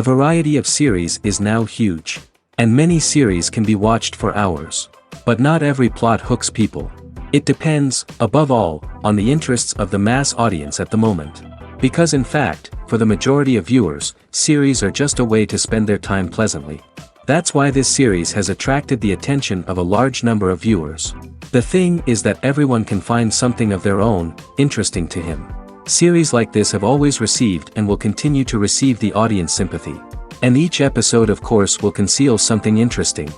variety of series is now huge. And many series can be watched for hours. But not every plot hooks people. It depends, above all, on the interests of the mass audience at the moment. Because in fact, for the majority of viewers, series are just a way to spend their time pleasantly. That's why this series has attracted the attention of a large number of viewers. The thing is that everyone can find something of their own, interesting to him. Series like this have always received and will continue to receive the audience sympathy. And each episode of course will conceal something interesting.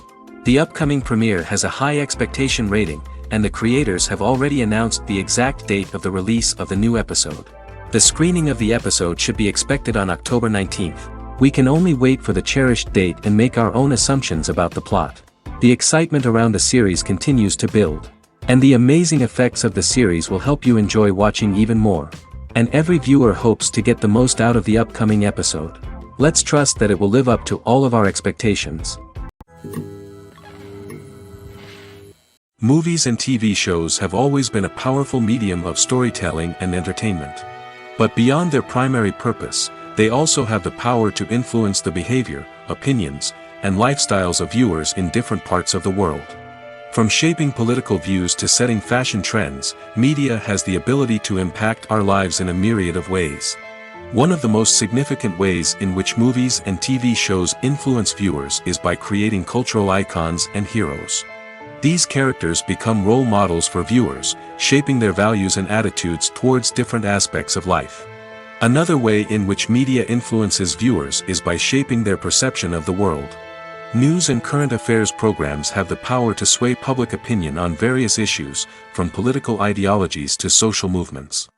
The upcoming premiere has a high expectation rating, and the creators have already announced the exact date of the release of the new episode. The screening of the episode should be expected on October 19th. We can only wait for the cherished date and make our own assumptions about the plot. The excitement around the series continues to build. And the amazing effects of the series will help you enjoy watching even more. And every viewer hopes to get the most out of the upcoming episode. Let's trust that it will live up to all of our expectations. Movies and TV shows have always been a powerful medium of storytelling and entertainment. But beyond their primary purpose, they also have the power to influence the behavior, opinions, and lifestyles of viewers in different parts of the world. From shaping political views to setting fashion trends, media has the ability to impact our lives in a myriad of ways. One of the most significant ways in which movies and TV shows influence viewers is by creating cultural icons and heroes. These characters become role models for viewers, shaping their values and attitudes towards different aspects of life. Another way in which media influences viewers is by shaping their perception of the world. News and current affairs programs have the power to sway public opinion on various issues, from political ideologies to social movements.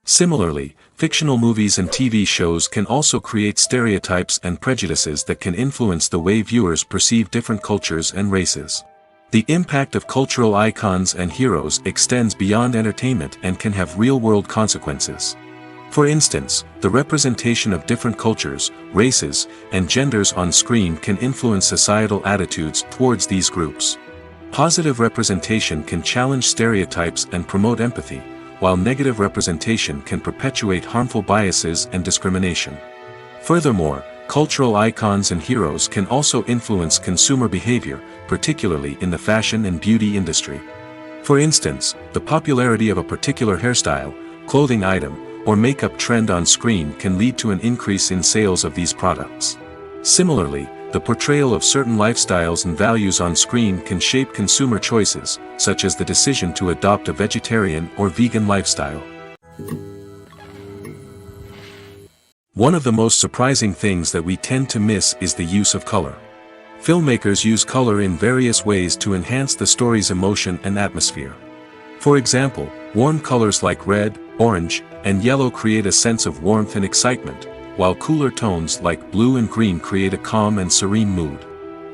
Similarly, fictional movies and TV shows can also create stereotypes and prejudices that can influence the way viewers perceive different cultures and races. The impact of cultural icons and heroes extends beyond entertainment and can have real-world consequences. For instance, the representation of different cultures, races, and genders on screen can influence societal attitudes towards these groups. Positive representation can challenge stereotypes and promote empathy, while negative representation can perpetuate harmful biases and discrimination. Furthermore, cultural icons and heroes can also influence consumer behavior, particularly in the fashion and beauty industry. For instance, the popularity of a particular hairstyle, clothing item, or makeup trend on screen can lead to an increase in sales of these products. Similarly, the portrayal of certain lifestyles and values on screen can shape consumer choices, such as the decision to adopt a vegetarian or vegan lifestyle. One of the most surprising things that we tend to miss is the use of color. Filmmakers use color in various ways to enhance the story's emotion and atmosphere. For example, warm colors like red, orange, and yellow create a sense of warmth and excitement, while cooler tones like blue and green create a calm and serene mood.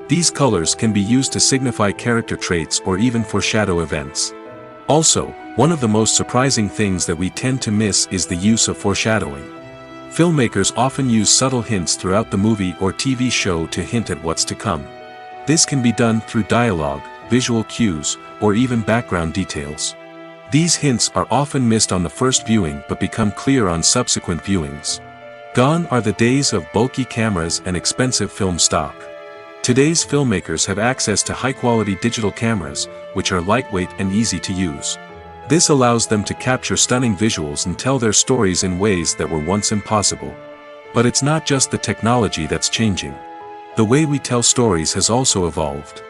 These colors can be used to signify character traits or even foreshadow events. Also, one of the most surprising things that we tend to miss is the use of foreshadowing. Filmmakers often use subtle hints throughout the movie or TV show to hint at what's to come. This can be done through dialogue, visual cues, or even background details. These hints are often missed on the first viewing but become clear on subsequent viewings. Gone are the days of bulky cameras and expensive film stock. Today's filmmakers have access to high-quality digital cameras, which are lightweight and easy to use. This allows them to capture stunning visuals and tell their stories in ways that were once impossible. But it's not just the technology that's changing. The way we tell stories has also evolved.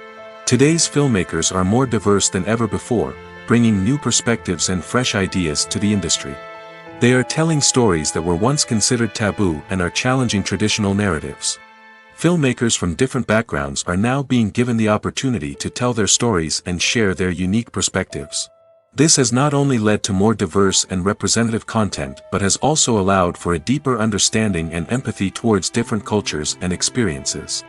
Today's filmmakers are more diverse than ever before, bringing new perspectives and fresh ideas to the industry. They are telling stories that were once considered taboo and are challenging traditional narratives. Filmmakers from different backgrounds are now being given the opportunity to tell their stories and share their unique perspectives. This has not only led to more diverse and representative content but has also allowed for a deeper understanding and empathy towards different cultures and experiences.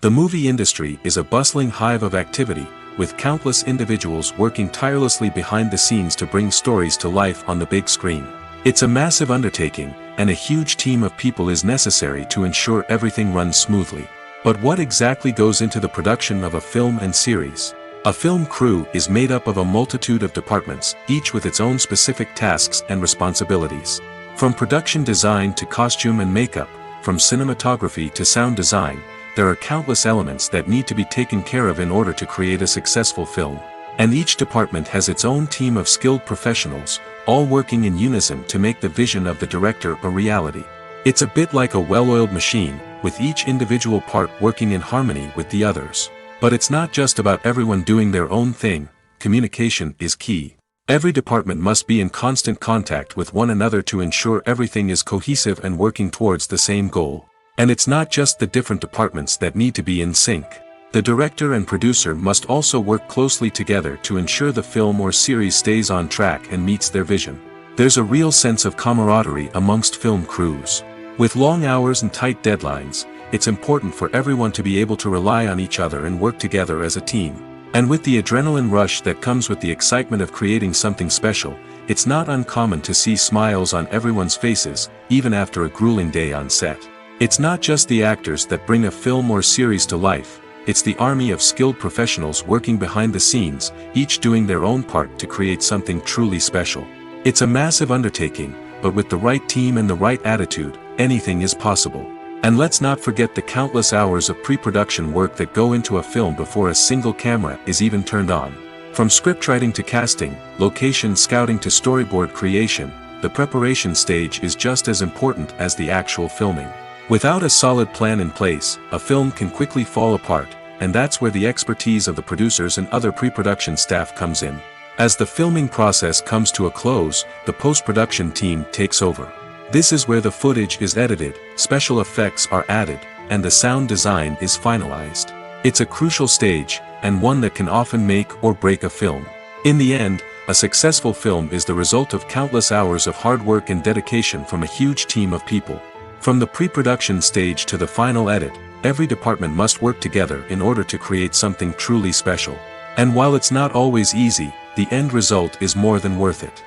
The movie industry is a bustling hive of activity, with countless individuals working tirelessly behind the scenes to bring stories to life on the big screen. It's a massive undertaking, and a huge team of people is necessary to ensure everything runs smoothly. But what exactly goes into the production of a film and series? A film crew is made up of a multitude of departments, each with its own specific tasks and responsibilities. From production design to costume and makeup, from cinematography to sound design, there are countless elements that need to be taken care of in order to create a successful film. And each department has its own team of skilled professionals, all working in unison to make the vision of the director a reality. It's a bit like a well-oiled machine, with each individual part working in harmony with the others. But it's not just about everyone doing their own thing. Communication is key. Every department must be in constant contact with one another to ensure everything is cohesive and working towards the same goal. And it's not just the different departments that need to be in sync. The director and producer must also work closely together to ensure the film or series stays on track and meets their vision. There's a real sense of camaraderie amongst film crews. With long hours and tight deadlines, it's important for everyone to be able to rely on each other and work together as a team. And with the adrenaline rush that comes with the excitement of creating something special, it's not uncommon to see smiles on everyone's faces, even after a grueling day on set. It's not just the actors that bring a film or series to life, it's the army of skilled professionals working behind the scenes, each doing their own part to create something truly special. It's a massive undertaking, but with the right team and the right attitude, anything is possible. And let's not forget the countless hours of pre-production work that go into a film before a single camera is even turned on. From scriptwriting to casting, location scouting to storyboard creation, the preparation stage is just as important as the actual filming. Without a solid plan in place, a film can quickly fall apart, and that's where the expertise of the producers and other pre-production staff comes in. As the filming process comes to a close, the post-production team takes over. This is where the footage is edited, special effects are added, and the sound design is finalized. It's a crucial stage, and one that can often make or break a film. In the end, a successful film is the result of countless hours of hard work and dedication from a huge team of people. From the pre-production stage to the final edit, every department must work together in order to create something truly special. And while it's not always easy, the end result is more than worth it.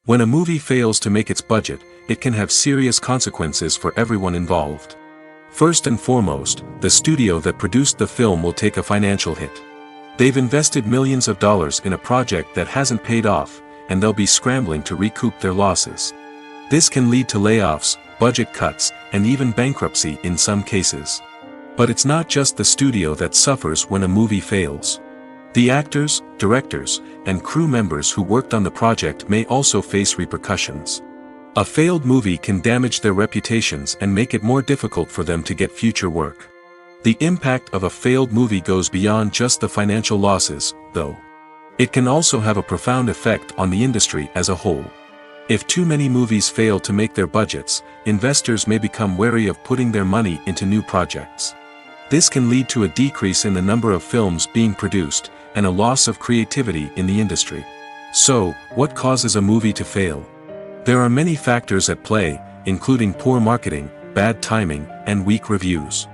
When a movie fails to make its budget, it can have serious consequences for everyone involved. First and foremost, the studio that produced the film will take a financial hit. They've invested millions of dollars in a project that hasn't paid off, and they'll be scrambling to recoup their losses. This can lead to layoffs, budget cuts, and even bankruptcy in some cases. But it's not just the studio that suffers when a movie fails. The actors, directors, and crew members who worked on the project may also face repercussions. A failed movie can damage their reputations and make it more difficult for them to get future work. The impact of a failed movie goes beyond just the financial losses, though. It can also have a profound effect on the industry as a whole. If too many movies fail to make their budgets, investors may become wary of putting their money into new projects. This can lead to a decrease in the number of films being produced, and a loss of creativity in the industry. So, what causes a movie to fail? There are many factors at play, including poor marketing, bad timing, and weak reviews.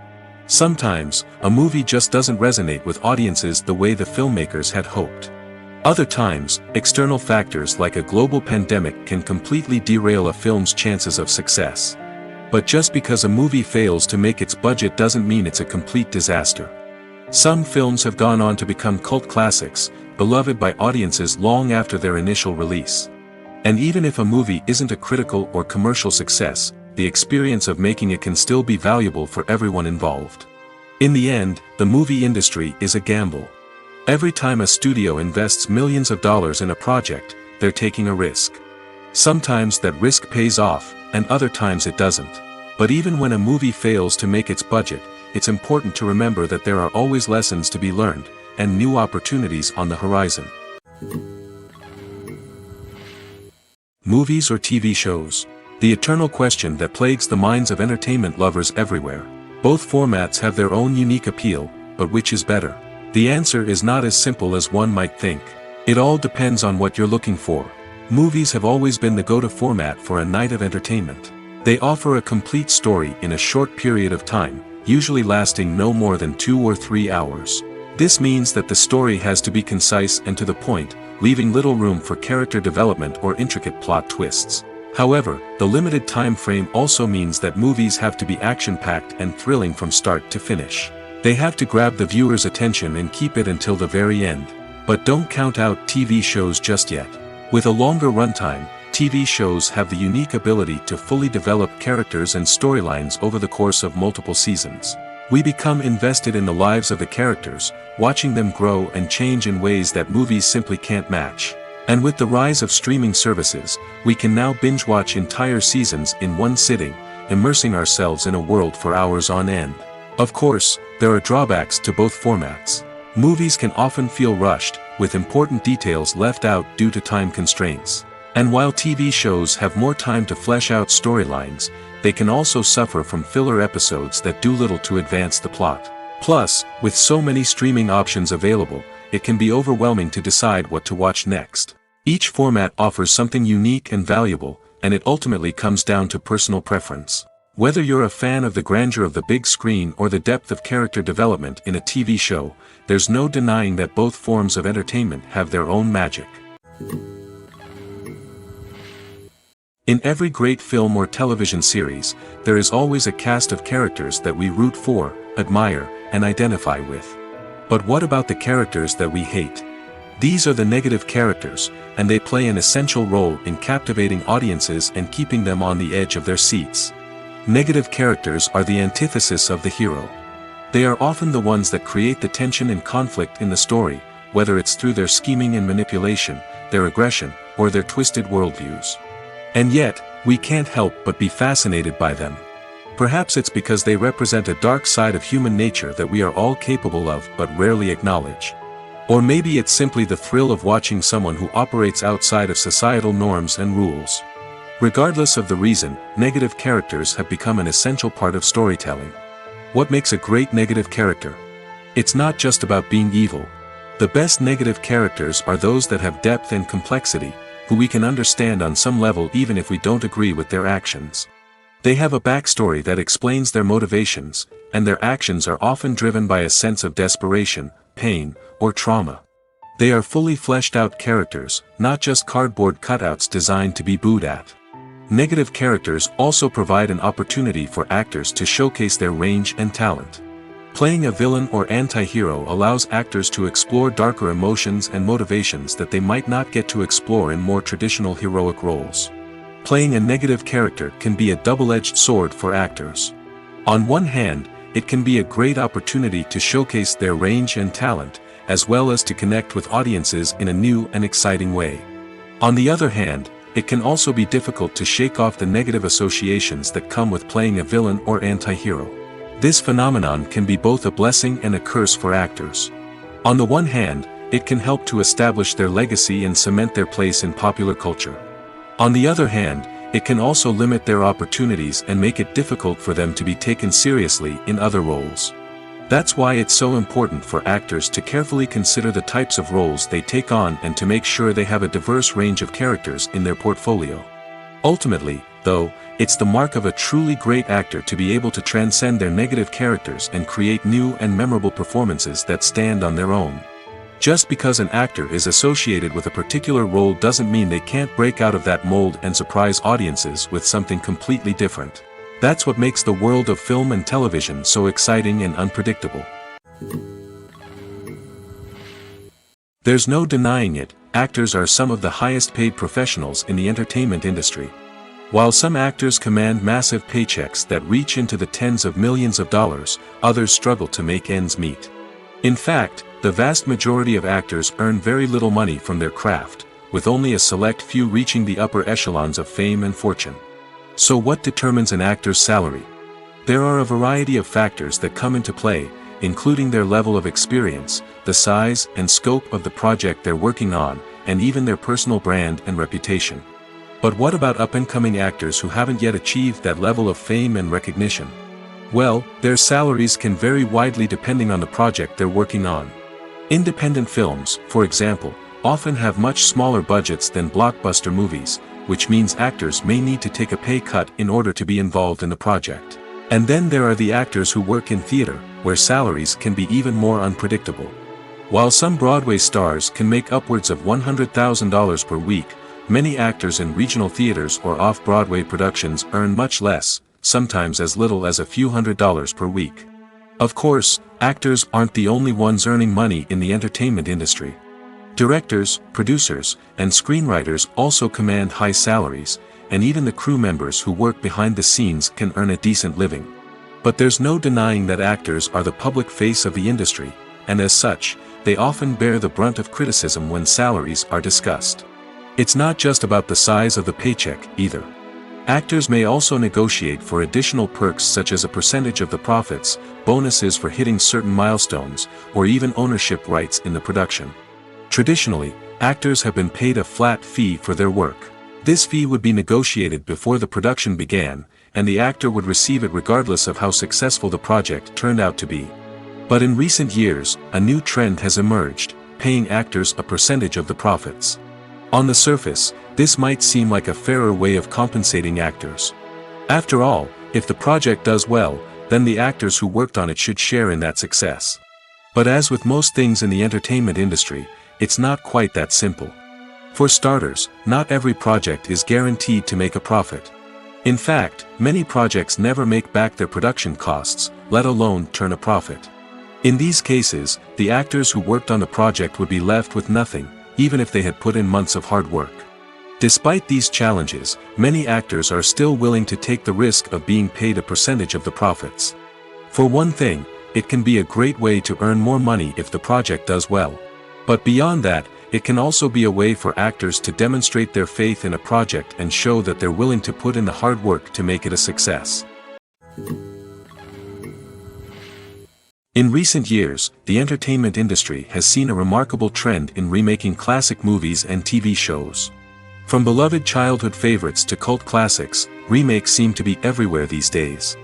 Sometimes, a movie just doesn't resonate with audiences the way the filmmakers had hoped. Other times, external factors like a global pandemic can completely derail a film's chances of success. But just because a movie fails to make its budget doesn't mean it's a complete disaster. Some films have gone on to become cult classics, beloved by audiences long after their initial release. And even if a movie isn't a critical or commercial success, the experience of making it can still be valuable for everyone involved. In the end, the movie industry is a gamble. Every time a studio invests millions of dollars in a project, they're taking a risk. Sometimes that risk pays off, and other times it doesn't. But even when a movie fails to make its budget, it's important to remember that there are always lessons to be learned, and new opportunities on the horizon. Movies or TV shows? The eternal question that plagues the minds of entertainment lovers everywhere. Both formats have their own unique appeal, but which is better? The answer is not as simple as one might think. It all depends on what you're looking for. Movies have always been the go-to format for a night of entertainment. They offer a complete story in a short period of time, usually lasting no more than 2 or 3 hours. This means that the story has to be concise and to the point, leaving little room for character development or intricate plot twists. However, the limited time frame also means that movies have to be action-packed and thrilling from start to finish. They have to grab the viewer's attention and keep it until the very end. But don't count out TV shows just yet. With a longer runtime, TV shows have the unique ability to fully develop characters and storylines over the course of multiple seasons. We become invested in the lives of the characters, watching them grow and change in ways that movies simply can't match. And with the rise of streaming services, we can now binge-watch entire seasons in one sitting, immersing ourselves in a world for hours on end. Of course, there are drawbacks to both formats. Movies can often feel rushed, with important details left out due to time constraints. And while TV shows have more time to flesh out storylines, they can also suffer from filler episodes that do little to advance the plot. Plus, with so many streaming options available, it can be overwhelming to decide what to watch next. Each format offers something unique and valuable, and it ultimately comes down to personal preference. Whether you're a fan of the grandeur of the big screen or the depth of character development in a TV show, there's no denying that both forms of entertainment have their own magic. In every great film or television series, there is always a cast of characters that we root for, admire, and identify with. But what about the characters that we hate? These are the negative characters, and they play an essential role in captivating audiences and keeping them on the edge of their seats. Negative characters are the antithesis of the hero. They are often the ones that create the tension and conflict in the story, whether it's through their scheming and manipulation, their aggression, or their twisted worldviews. And yet, we can't help but be fascinated by them. Perhaps it's because they represent a dark side of human nature that we are all capable of but rarely acknowledge. Or maybe it's simply the thrill of watching someone who operates outside of societal norms and rules. Regardless of the reason, negative characters have become an essential part of storytelling. What makes a great negative character? It's not just about being evil. The best negative characters are those that have depth and complexity, who we can understand on some level even if we don't agree with their actions. They have a backstory that explains their motivations, and their actions are often driven by a sense of desperation, pain, or trauma. They are fully fleshed out characters, not just cardboard cutouts designed to be booed at. Negative characters also provide an opportunity for actors to showcase their range and talent. Playing a villain or anti-hero allows actors to explore darker emotions and motivations that they might not get to explore in more traditional heroic roles. Playing a negative character can be a double-edged sword for actors. On one hand, it can be a great opportunity to showcase their range and talent, as well as to connect with audiences in a new and exciting way. On the other hand, it can also be difficult to shake off the negative associations that come with playing a villain or anti-hero. This phenomenon can be both a blessing and a curse for actors. On the one hand, it can help to establish their legacy and cement their place in popular culture. On the other hand, it can also limit their opportunities and make it difficult for them to be taken seriously in other roles. That's why it's so important for actors to carefully consider the types of roles they take on and to make sure they have a diverse range of characters in their portfolio. Ultimately, though, it's the mark of a truly great actor to be able to transcend their negative characters and create new and memorable performances that stand on their own. Just because an actor is associated with a particular role doesn't mean they can't break out of that mold and surprise audiences with something completely different. That's what makes the world of film and television so exciting and unpredictable. There's no denying it, actors are some of the highest paid professionals in the entertainment industry. While some actors command massive paychecks that reach into the tens of millions of dollars, others struggle to make ends meet. In fact, the vast majority of actors earn very little money from their craft, with only a select few reaching the upper echelons of fame and fortune. So what determines an actor's salary? There are a variety of factors that come into play, including their level of experience, the size and scope of the project they're working on, and even their personal brand and reputation. But what about up-and-coming actors who haven't yet achieved that level of fame and recognition? Well, their salaries can vary widely depending on the project they're working on. Independent films, for example, often have much smaller budgets than blockbuster movies, which means actors may need to take a pay cut in order to be involved in the project. And then there are the actors who work in theater, where salaries can be even more unpredictable. While some Broadway stars can make upwards of $100,000 per week, many actors in regional theaters or off-Broadway productions earn much less, sometimes as little as a few $100s per week. Of course, actors aren't the only ones earning money in the entertainment industry. Directors, producers, and screenwriters also command high salaries, and even the crew members who work behind the scenes can earn a decent living. But there's no denying that actors are the public face of the industry, and as such, they often bear the brunt of criticism when salaries are discussed. It's not just about the size of the paycheck, either. Actors may also negotiate for additional perks such as a percentage of the profits, bonuses for hitting certain milestones, or even ownership rights in the production. Traditionally, actors have been paid a flat fee for their work. This fee would be negotiated before the production began, and the actor would receive it regardless of how successful the project turned out to be. But in recent years, a new trend has emerged, paying actors a percentage of the profits. On the surface, this might seem like a fairer way of compensating actors. After all, if the project does well, then the actors who worked on it should share in that success. But as with most things in the entertainment industry, it's not quite that simple. For starters, not every project is guaranteed to make a profit. In fact, many projects never make back their production costs, let alone turn a profit. In these cases, the actors who worked on the project would be left with nothing, even if they had put in months of hard work. Despite these challenges, many actors are still willing to take the risk of being paid a percentage of the profits. For one thing, it can be a great way to earn more money if the project does well. But beyond that, it can also be a way for actors to demonstrate their faith in a project and show that they're willing to put in the hard work to make it a success. In recent years, the entertainment industry has seen a remarkable trend in remaking classic movies and TV shows. From beloved childhood favorites to cult classics, remakes seem to be everywhere these days.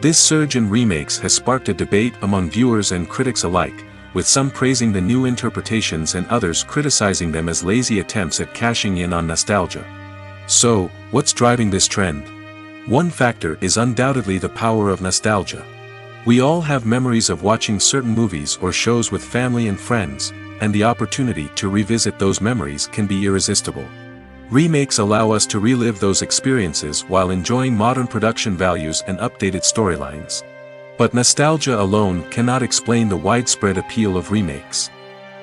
This surge in remakes has sparked a debate among viewers and critics alike, with some praising the new interpretations and others criticizing them as lazy attempts at cashing in on nostalgia. So, what's driving this trend? One factor is undoubtedly the power of nostalgia. We all have memories of watching certain movies or shows with family and friends, and the opportunity to revisit those memories can be irresistible. Remakes allow us to relive those experiences while enjoying modern production values and updated storylines. But nostalgia alone cannot explain the widespread appeal of remakes.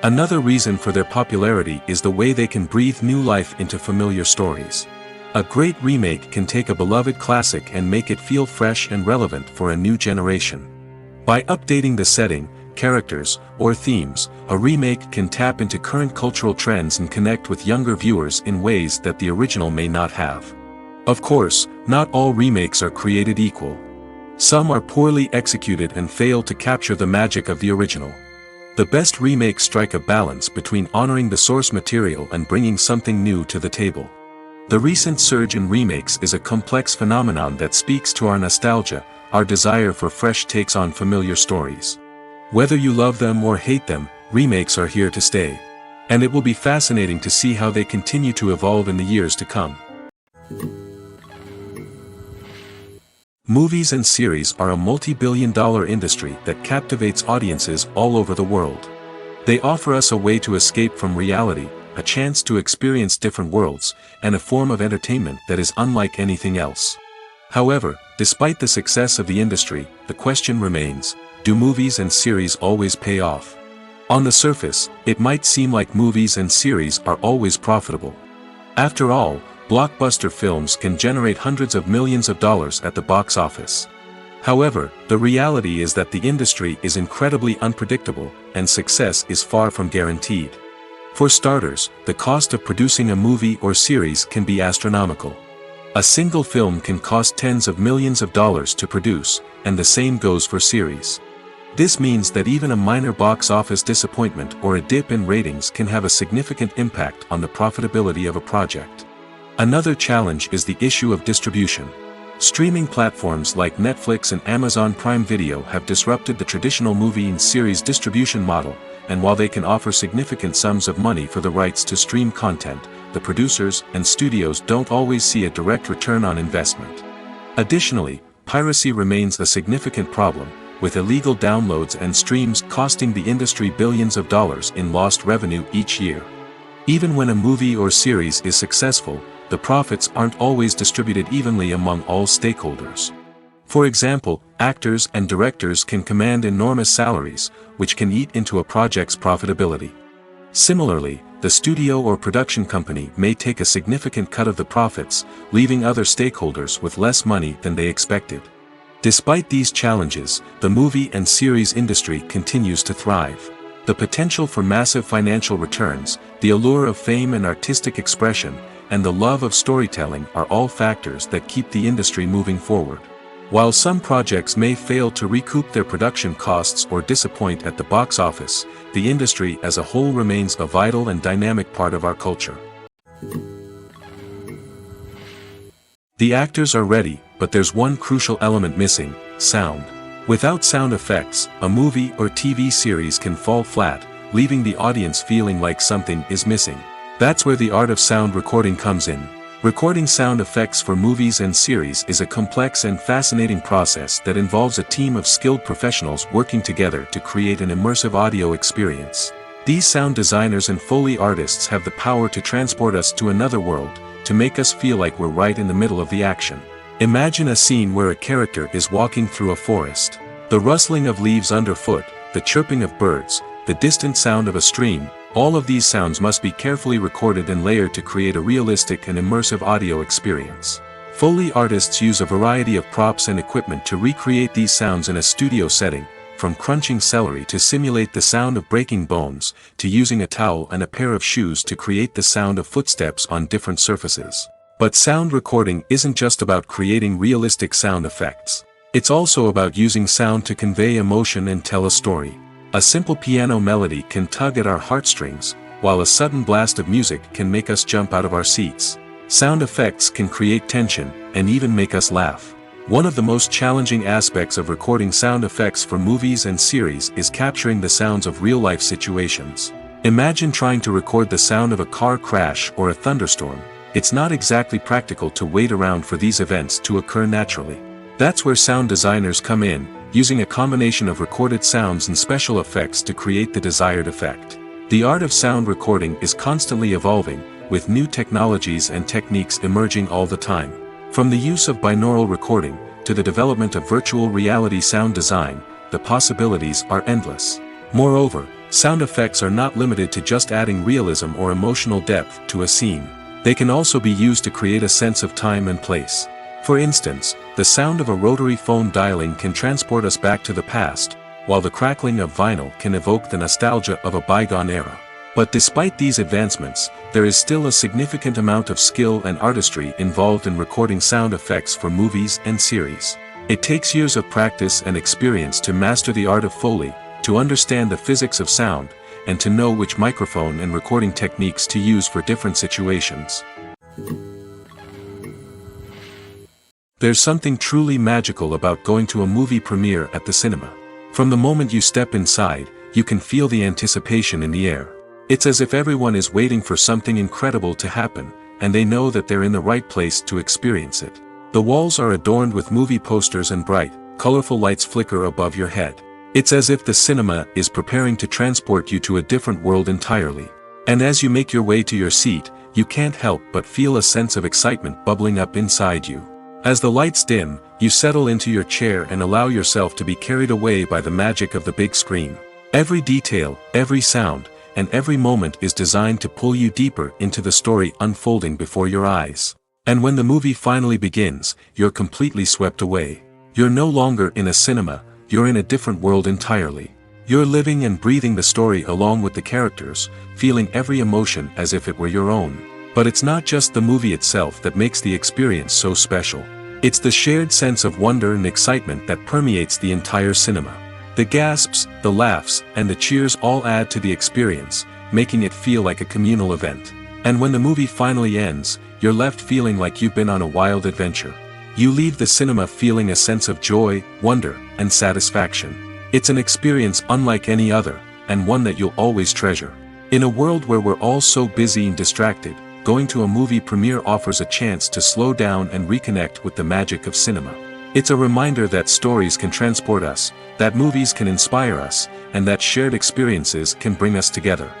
Another reason for their popularity is the way they can breathe new life into familiar stories. A great remake can take a beloved classic and make it feel fresh and relevant for a new generation. By updating the setting, characters, or themes, a remake can tap into current cultural trends and connect with younger viewers in ways that the original may not have. Of course, not all remakes are created equal. Some are poorly executed and fail to capture the magic of the original. The best remakes strike a balance between honoring the source material and bringing something new to the table. The recent surge in remakes is a complex phenomenon that speaks to our nostalgia, our desire for fresh takes on familiar stories. Whether you love them or hate them, remakes are here to stay. And it will be fascinating to see how they continue to evolve in the years to come. Movies and series are a multi-billion-dollar industry that captivates audiences all over the world. They offer us a way to escape from reality, a chance to experience different worlds, and a form of entertainment that is unlike anything else. However, despite the success of the industry, the question remains, do movies and series always pay off? On the surface, it might seem like movies and series are always profitable. After all, blockbuster films can generate hundreds of millions of dollars at the box office. However, the reality is that the industry is incredibly unpredictable, and success is far from guaranteed. For starters, the cost of producing a movie or series can be astronomical. A single film can cost tens of millions of dollars to produce, and the same goes for series. This means that even a minor box office disappointment or a dip in ratings can have a significant impact on the profitability of a project. Another challenge is the issue of distribution. Streaming platforms like Netflix and Amazon Prime Video have disrupted the traditional movie and series distribution model, and while they can offer significant sums of money for the rights to stream content, the producers and studios don't always see a direct return on investment. Additionally, piracy remains a significant problem, with illegal downloads and streams costing the industry billions of dollars in lost revenue each year. Even when a movie or series is successful, the profits aren't always distributed evenly among all stakeholders. For example, actors and directors can command enormous salaries, which can eat into a project's profitability. Similarly, the studio or production company may take a significant cut of the profits, leaving other stakeholders with less money than they expected. Despite these challenges, the movie and series industry continues to thrive. The potential for massive financial returns, the allure of fame and artistic expression, and the love of storytelling are all factors that keep the industry moving forward. While some projects may fail to recoup their production costs or disappoint at the box office, the industry as a whole remains a vital and dynamic part of our culture. The actors are ready, but there's one crucial element missing: sound. Without sound effects, a movie or TV series can fall flat, leaving the audience feeling like something is missing. That's where the art of sound recording comes in. Recording sound effects for movies and series is a complex and fascinating process that involves a team of skilled professionals working together to create an immersive audio experience. These sound designers and Foley artists have the power to transport us to another world, to make us feel like we're right in the middle of the action. Imagine a scene where a character is walking through a forest. The rustling of leaves underfoot, the chirping of birds, the distant sound of a stream, all of these sounds must be carefully recorded and layered to create a realistic and immersive audio experience. Foley artists use a variety of props and equipment to recreate these sounds in a studio setting, from crunching celery to simulate the sound of breaking bones, to using a towel and a pair of shoes to create the sound of footsteps on different surfaces. But sound recording isn't just about creating realistic sound effects. It's also about using sound to convey emotion and tell a story. A simple piano melody can tug at our heartstrings, while a sudden blast of music can make us jump out of our seats. Sound effects can create tension, and even make us laugh. One of the most challenging aspects of recording sound effects for movies and series is capturing the sounds of real-life situations. Imagine trying to record the sound of a car crash or a thunderstorm. It's not exactly practical to wait around for these events to occur naturally. That's where sound designers come in, using a combination of recorded sounds and special effects to create the desired effect. The art of sound recording is constantly evolving, with new technologies and techniques emerging all the time. From the use of binaural recording, to the development of virtual reality sound design, the possibilities are endless. Moreover, sound effects are not limited to just adding realism or emotional depth to a scene. They can also be used to create a sense of time and place. For instance, the sound of a rotary phone dialing can transport us back to the past, while the crackling of vinyl can evoke the nostalgia of a bygone era. But despite these advancements, there is still a significant amount of skill and artistry involved in recording sound effects for movies and series. It takes years of practice and experience to master the art of Foley, to understand the physics of sound, and to know which microphone and recording techniques to use for different situations. There's something truly magical about going to a movie premiere at the cinema. From the moment you step inside, you can feel the anticipation in the air. It's as if everyone is waiting for something incredible to happen, and they know that they're in the right place to experience it. The walls are adorned with movie posters and bright, colorful lights flicker above your head. It's as if the cinema is preparing to transport you to a different world entirely. And as you make your way to your seat, you can't help but feel a sense of excitement bubbling up inside you. As the lights dim, you settle into your chair and allow yourself to be carried away by the magic of the big screen. Every detail, every sound, and every moment is designed to pull you deeper into the story unfolding before your eyes. And when the movie finally begins, you're completely swept away. You're no longer in a cinema, you're in a different world entirely. You're living and breathing the story along with the characters, feeling every emotion as if it were your own. But it's not just the movie itself that makes the experience so special. It's the shared sense of wonder and excitement that permeates the entire cinema. The gasps, the laughs, and the cheers all add to the experience, making it feel like a communal event. And when the movie finally ends, you're left feeling like you've been on a wild adventure. You leave the cinema feeling a sense of joy, wonder, and satisfaction. It's an experience unlike any other, and one that you'll always treasure. In a world where we're all so busy and distracted, going to a movie premiere offers a chance to slow down and reconnect with the magic of cinema. It's a reminder that stories can transport us, that movies can inspire us, and that shared experiences can bring us together.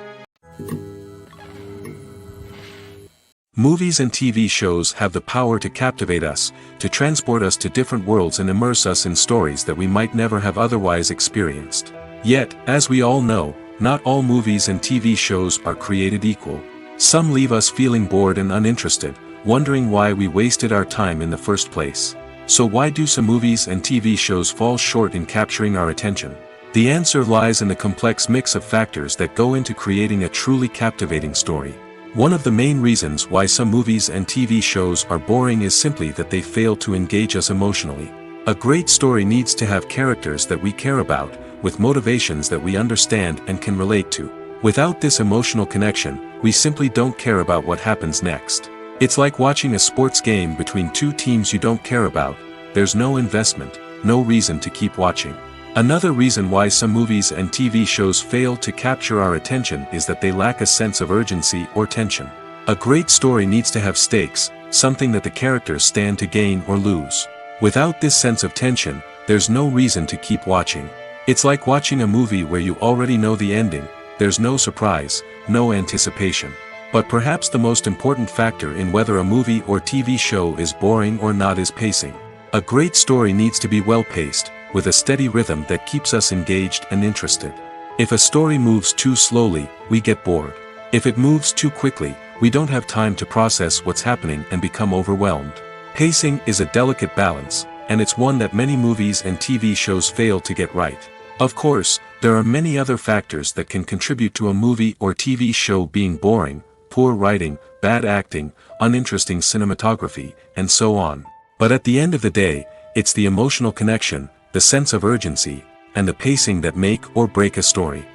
Movies and TV shows have the power to captivate us, to transport us to different worlds and immerse us in stories that we might never have otherwise experienced. Yet, as we all know, not all movies and TV shows are created equal. Some leave us feeling bored and uninterested, wondering why we wasted our time in the first place. So why do some movies and TV shows fall short in capturing our attention? The answer lies in the complex mix of factors that go into creating a truly captivating story. One of the main reasons why some movies and TV shows are boring is simply that they fail to engage us emotionally. A great story needs to have characters that we care about, with motivations that we understand and can relate to. Without this emotional connection, we simply don't care about what happens next. It's like watching a sports game between two teams you don't care about. There's no investment, no reason to keep watching. Another reason why some movies and TV shows fail to capture our attention is that they lack a sense of urgency or tension. A great story needs to have stakes, something that the characters stand to gain or lose. Without this sense of tension, there's no reason to keep watching. It's like watching a movie where you already know the ending. There's no surprise, no anticipation. But perhaps the most important factor in whether a movie or TV show is boring or not is pacing. A great story needs to be well-paced, with a steady rhythm that keeps us engaged and interested. If a story moves too slowly, we get bored. If it moves too quickly, we don't have time to process what's happening and become overwhelmed. Pacing is a delicate balance, and it's one that many movies and TV shows fail to get right. Of course, there are many other factors that can contribute to a movie or TV show being boring: poor writing, bad acting, uninteresting cinematography, and so on. But at the end of the day, it's the emotional connection, the sense of urgency, and the pacing that make or break a story.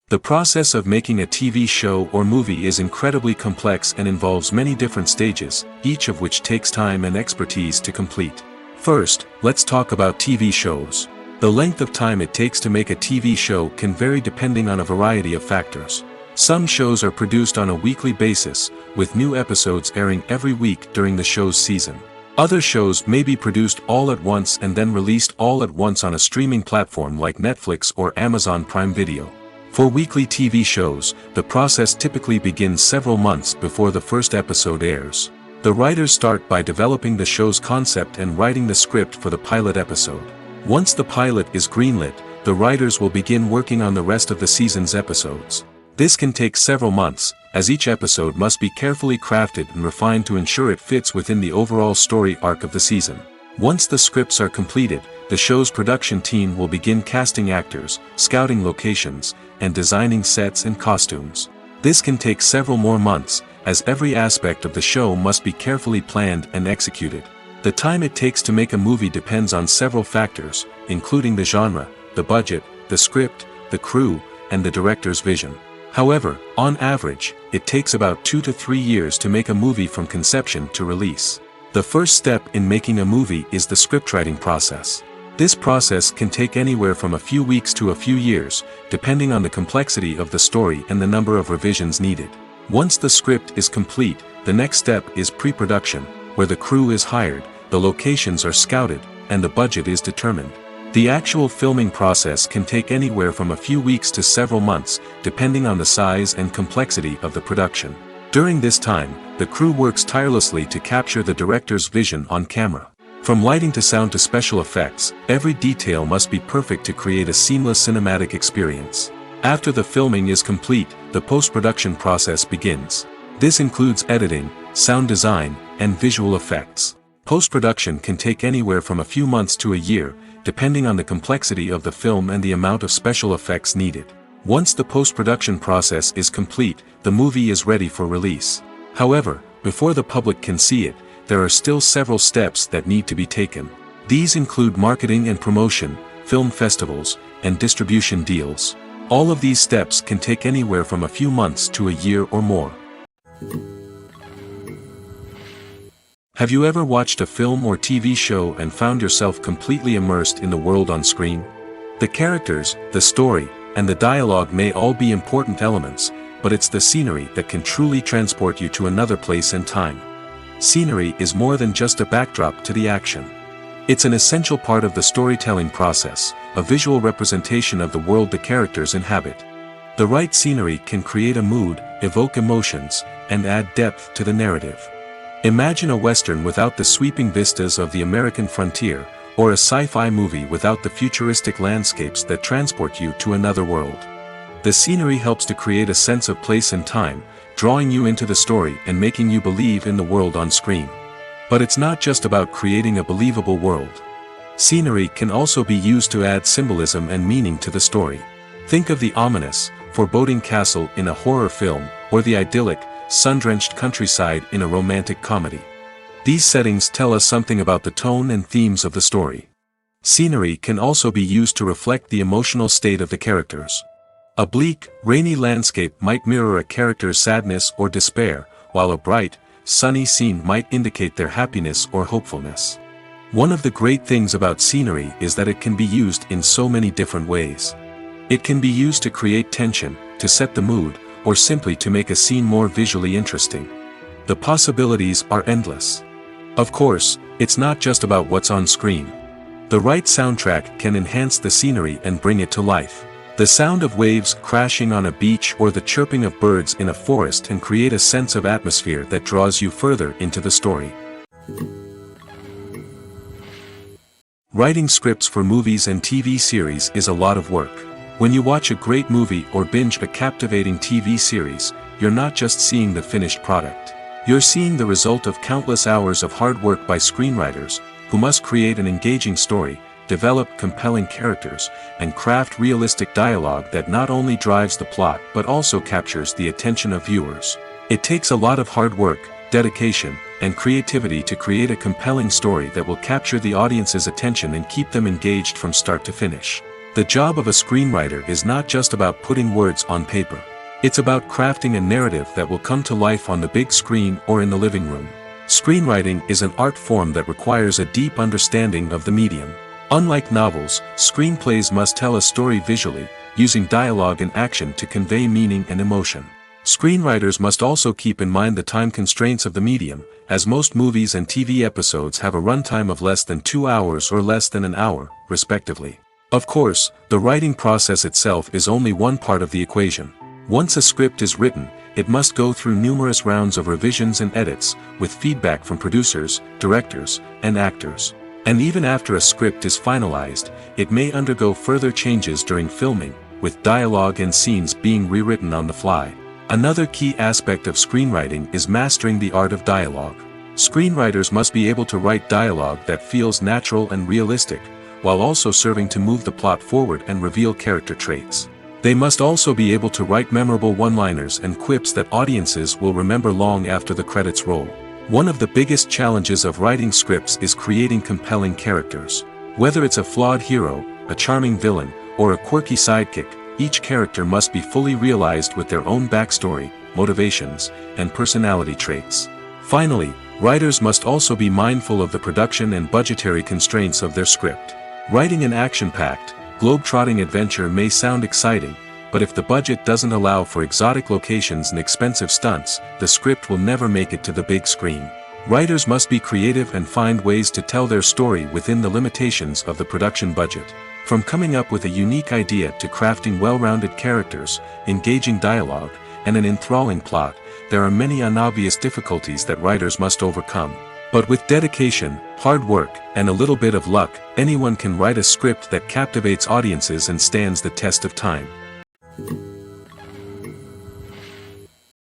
The process of making a TV show or movie is incredibly complex and involves many different stages, each of which takes time and expertise to complete. First, let's talk about TV shows. The length of time it takes to make a TV show can vary depending on a variety of factors. Some shows are produced on a weekly basis, with new episodes airing every week during the show's season. Other shows may be produced all at once and then released all at once on a streaming platform like Netflix or Amazon Prime Video. For weekly TV shows, the process typically begins several months before the first episode airs. The writers start by developing the show's concept and writing the script for the pilot episode. Once the pilot is greenlit, the writers will begin working on the rest of the season's episodes. This can take several months, as each episode must be carefully crafted and refined to ensure it fits within the overall story arc of the season. Once the scripts are completed, the show's production team will begin casting actors, scouting locations, and designing sets and costumes. This can take several more months, as every aspect of the show must be carefully planned and executed. The time it takes to make a movie depends on several factors, including the genre, the budget, the script, the crew, and the director's vision. However, on average, it takes about 2 to 3 years to make a movie from conception to release. The first step in making a movie is the scriptwriting process. This process can take anywhere from a few weeks to a few years, depending on the complexity of the story and the number of revisions needed. Once the script is complete, the next step is pre-production, where the crew is hired, the locations are scouted, and the budget is determined. The actual filming process can take anywhere from a few weeks to several months, depending on the size and complexity of the production. During this time, the crew works tirelessly to capture the director's vision on camera. From lighting to sound to special effects, every detail must be perfect to create a seamless cinematic experience. After the filming is complete, the post-production process begins. This includes editing, sound design, and visual effects. Post-production can take anywhere from a few months to a year, depending on the complexity of the film and the amount of special effects needed. Once the post-production process is complete, the movie is ready for release. However, before the public can see it, there are still several steps that need to be taken. These include marketing and promotion, film festivals, and distribution deals. All of these steps can take anywhere from a few months to a year or more. Have you ever watched a film or TV show and found yourself completely immersed in the world on screen? The characters, the story, and the dialogue may all be important elements, but it's the scenery that can truly transport you to another place and time. Scenery is more than just a backdrop to the action. It's an essential part of the storytelling process, a visual representation of the world the characters inhabit. The right scenery can create a mood, evoke emotions, and add depth to the narrative. Imagine a western without the sweeping vistas of the American frontier, or a sci-fi movie without the futuristic landscapes that transport you to another world. The scenery helps to create a sense of place and time, drawing you into the story and making you believe in the world on screen. But it's not just about creating a believable world. Scenery can also be used to add symbolism and meaning to the story. Think of the ominous, foreboding castle in a horror film, or the idyllic, sun-drenched countryside in a romantic comedy. These settings tell us something about the tone and themes of the story. Scenery can also be used to reflect the emotional state of the characters. A bleak, rainy landscape might mirror a character's sadness or despair, while a bright, sunny scene might indicate their happiness or hopefulness. One of the great things about scenery is that it can be used in so many different ways. It can be used to create tension, to set the mood, or simply to make a scene more visually interesting. The possibilities are endless. Of course, it's not just about what's on screen. The right soundtrack can enhance the scenery and bring it to life. The sound of waves crashing on a beach or the chirping of birds in a forest can create a sense of atmosphere that draws you further into the story. Writing scripts for movies and TV series is a lot of work. When you watch a great movie or binge a captivating TV series, you're not just seeing the finished product. You're seeing the result of countless hours of hard work by screenwriters, who must create an engaging story, develop compelling characters, and craft realistic dialogue that not only drives the plot but also captures the attention of viewers. It takes a lot of hard work, dedication, and creativity to create a compelling story that will capture the audience's attention and keep them engaged from start to finish. The job of a screenwriter is not just about putting words on paper. It's about crafting a narrative that will come to life on the big screen or in the living room. Screenwriting is an art form that requires a deep understanding of the medium. Unlike novels, screenplays must tell a story visually, using dialogue and action to convey meaning and emotion. Screenwriters must also keep in mind the time constraints of the medium, as most movies and TV episodes have a runtime of less than 2 hours or less than an hour, respectively. Of course, the writing process itself is only one part of the equation. Once a script is written, it must go through numerous rounds of revisions and edits, with feedback from producers, directors, and actors. And even after a script is finalized, it may undergo further changes during filming, with dialogue and scenes being rewritten on the fly. Another key aspect of screenwriting is mastering the art of dialogue. Screenwriters must be able to write dialogue that feels natural and realistic, while also serving to move the plot forward and reveal character traits. They must also be able to write memorable one-liners and quips that audiences will remember long after the credits roll. One of the biggest challenges of writing scripts is creating compelling characters. Whether it's a flawed hero, a charming villain, or a quirky sidekick, each character must be fully realized with their own backstory, motivations, and personality traits. Finally, writers must also be mindful of the production and budgetary constraints of their script. Writing an action-packed, globe-trotting adventure may sound exciting, but if the budget doesn't allow for exotic locations and expensive stunts, the script will never make it to the big screen. Writers must be creative and find ways to tell their story within the limitations of the production budget. From coming up with a unique idea to crafting well-rounded characters, engaging dialogue, and an enthralling plot, there are many unobvious difficulties that writers must overcome. But with dedication, hard work, and a little bit of luck, anyone can write a script that captivates audiences and stands the test of time.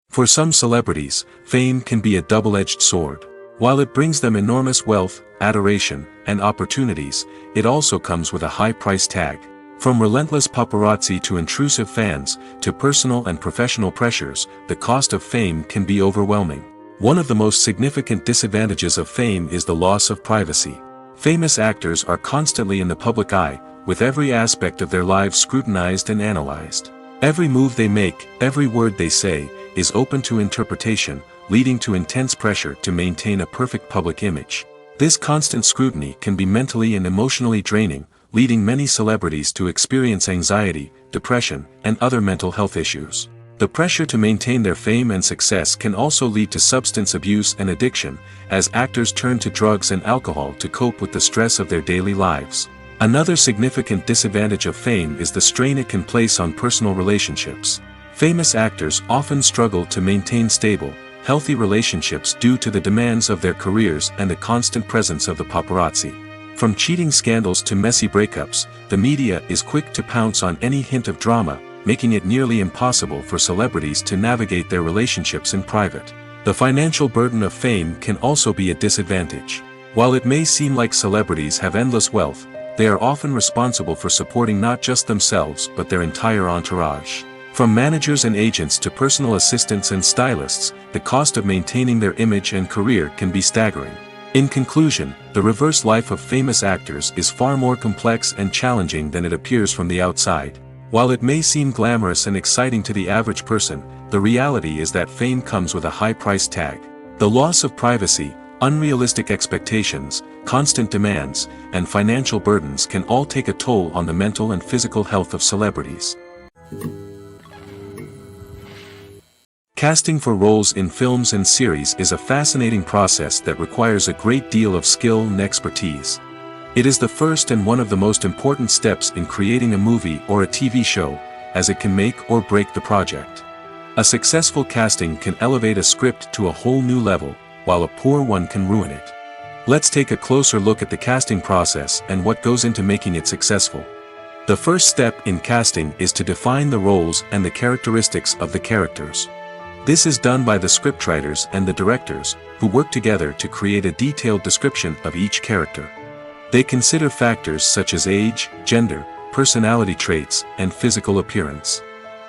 For some celebrities, fame can be a double-edged sword. While it brings them enormous wealth, adoration, and opportunities, it also comes with a high price tag. From relentless paparazzi to intrusive fans, to personal and professional pressures, the cost of fame can be overwhelming. One of the most significant disadvantages of fame is the loss of privacy. Famous actors are constantly in the public eye, with every aspect of their lives scrutinized and analyzed. Every move they make, every word they say, is open to interpretation, leading to intense pressure to maintain a perfect public image. This constant scrutiny can be mentally and emotionally draining, leading many celebrities to experience anxiety, depression, and other mental health issues. The pressure to maintain their fame and success can also lead to substance abuse and addiction, as actors turn to drugs and alcohol to cope with the stress of their daily lives. Another significant disadvantage of fame is the strain it can place on personal relationships. Famous actors often struggle to maintain stable, healthy relationships due to the demands of their careers and the constant presence of the paparazzi. From cheating scandals to messy breakups, the media is quick to pounce on any hint of drama, making it nearly impossible for celebrities to navigate their relationships in private. The financial burden of fame can also be a disadvantage. While it may seem like celebrities have endless wealth, they are often responsible for supporting not just themselves but their entire entourage. From managers and agents to personal assistants and stylists, the cost of maintaining their image and career can be staggering. In conclusion, the reverse life of famous actors is far more complex and challenging than it appears from the outside. While it may seem glamorous and exciting to the average person, the reality is that fame comes with a high price tag. The loss of privacy, unrealistic expectations, constant demands, and financial burdens can all take a toll on the mental and physical health of celebrities. Casting for roles in films and series is a fascinating process that requires a great deal of skill and expertise. It is the first and one of the most important steps in creating a movie or a TV show, as it can make or break the project. A successful casting can elevate a script to a whole new level, while a poor one can ruin it. Let's take a closer look at the casting process and what goes into making it successful. The first step in casting is to define the roles and the characteristics of the characters. This is done by the scriptwriters and the directors, who work together to create a detailed description of each character. They consider factors such as age, gender, personality traits, and physical appearance.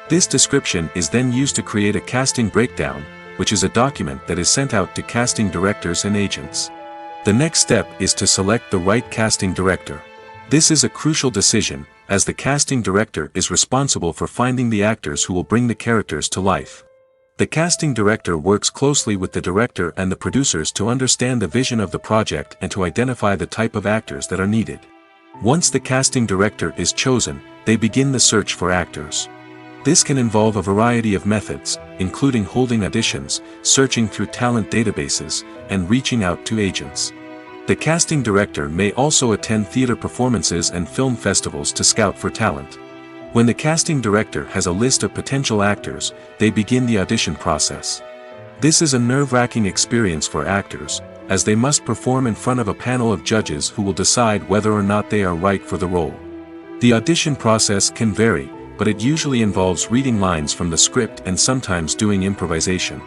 This description is then used to create a casting breakdown, which is a document that is sent out to casting directors and agents. The next step is to select the right casting director. This is a crucial decision, as the casting director is responsible for finding the actors who will bring the characters to life. The casting director works closely with the director and the producers to understand the vision of the project and to identify the type of actors that are needed. Once the casting director is chosen, they begin the search for actors. This can involve a variety of methods, including holding auditions, searching through talent databases, and reaching out to agents. The casting director may also attend theater performances and film festivals to scout for talent. When the casting director has a list of potential actors, they begin the audition process. This is a nerve-wracking experience for actors, as they must perform in front of a panel of judges who will decide whether or not they are right for the role. The audition process can vary, but it usually involves reading lines from the script and sometimes doing improvisation.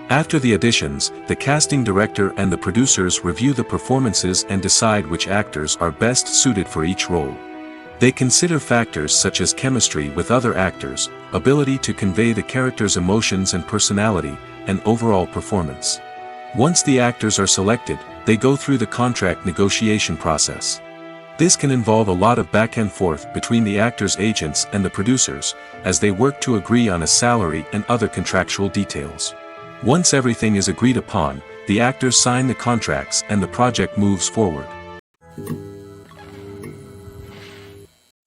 After the auditions, the casting director and the producers review the performances and decide which actors are best suited for each role. They consider factors such as chemistry with other actors, ability to convey the character's emotions and personality, and overall performance. Once the actors are selected, they go through the contract negotiation process. This can involve a lot of back and forth between the actors' agents and the producers, as they work to agree on a salary and other contractual details. Once everything is agreed upon, the actors sign the contracts and the project moves forward.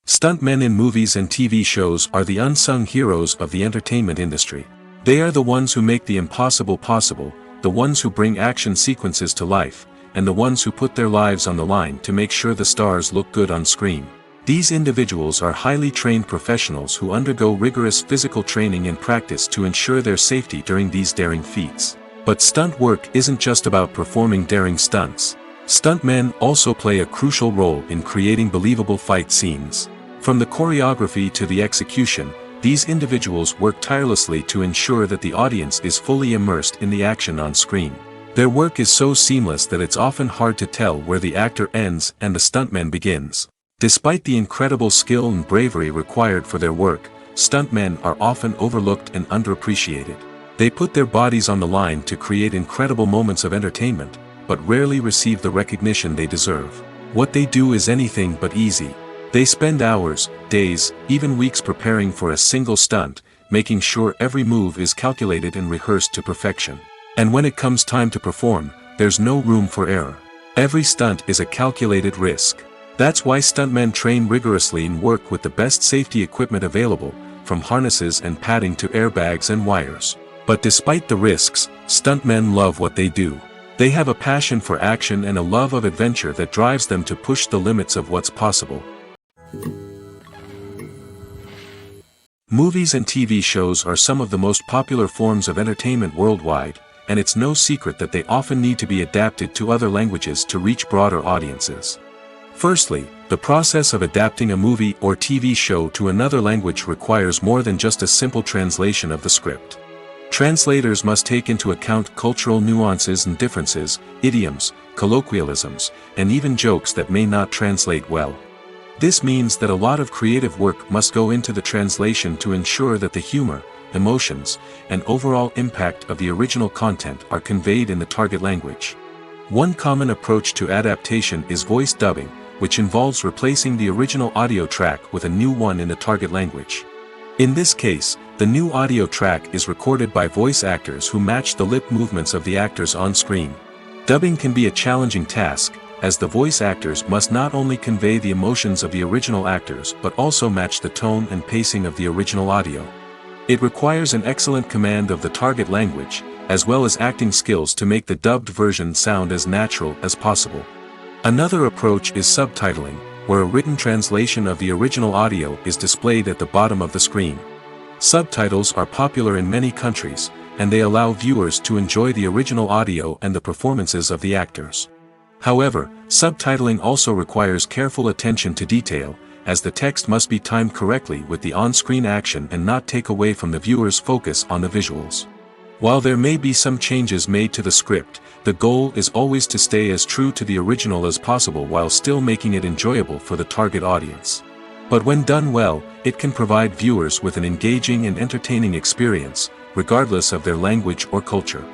Stuntmen in movies and TV shows are the unsung heroes of the entertainment industry. They are the ones who make the impossible possible, the ones who bring action sequences to life, and the ones who put their lives on the line to make sure the stars look good on screen. These individuals are highly trained professionals who undergo rigorous physical training and practice to ensure their safety during these daring feats. But stunt work isn't just about performing daring stunts. Stuntmen also play a crucial role in creating believable fight scenes. From the choreography to the execution, these individuals work tirelessly to ensure that the audience is fully immersed in the action on screen. Their work is so seamless that it's often hard to tell where the actor ends and the stuntman begins. Despite the incredible skill and bravery required for their work, stuntmen are often overlooked and underappreciated. They put their bodies on the line to create incredible moments of entertainment, but rarely receive the recognition they deserve. What they do is anything but easy. They spend hours, days, even weeks preparing for a single stunt, making sure every move is calculated and rehearsed to perfection. And when it comes time to perform, there's no room for error. Every stunt is a calculated risk. That's why stuntmen train rigorously and work with the best safety equipment available, from harnesses and padding to airbags and wires. But despite the risks, stuntmen love what they do. They have a passion for action and a love of adventure that drives them to push the limits of what's possible. Movies and TV shows are some of the most popular forms of entertainment worldwide, and it's no secret that they often need to be adapted to other languages to reach broader audiences. Firstly, the process of adapting a movie or TV show to another language requires more than just a simple translation of the script. Translators must take into account cultural nuances and differences, idioms, colloquialisms, and even jokes that may not translate well. This means that a lot of creative work must go into the translation to ensure that the humor, emotions, and overall impact of the original content are conveyed in the target language. One common approach to adaptation is voice dubbing, which involves replacing the original audio track with a new one in the target language. In this case, the new audio track is recorded by voice actors who match the lip movements of the actors on screen. Dubbing can be a challenging task, as the voice actors must not only convey the emotions of the original actors but also match the tone and pacing of the original audio. It requires an excellent command of the target language, as well as acting skills to make the dubbed version sound as natural as possible. Another approach is subtitling, where a written translation of the original audio is displayed at the bottom of the screen. Subtitles are popular in many countries, and they allow viewers to enjoy the original audio and the performances of the actors. However, subtitling also requires careful attention to detail, as the text must be timed correctly with the on-screen action and not take away from the viewer's focus on the visuals. While there may be some changes made to the script, the goal is always to stay as true to the original as possible while still making it enjoyable for the target audience. But when done well, it can provide viewers with an engaging and entertaining experience, regardless of their language or culture.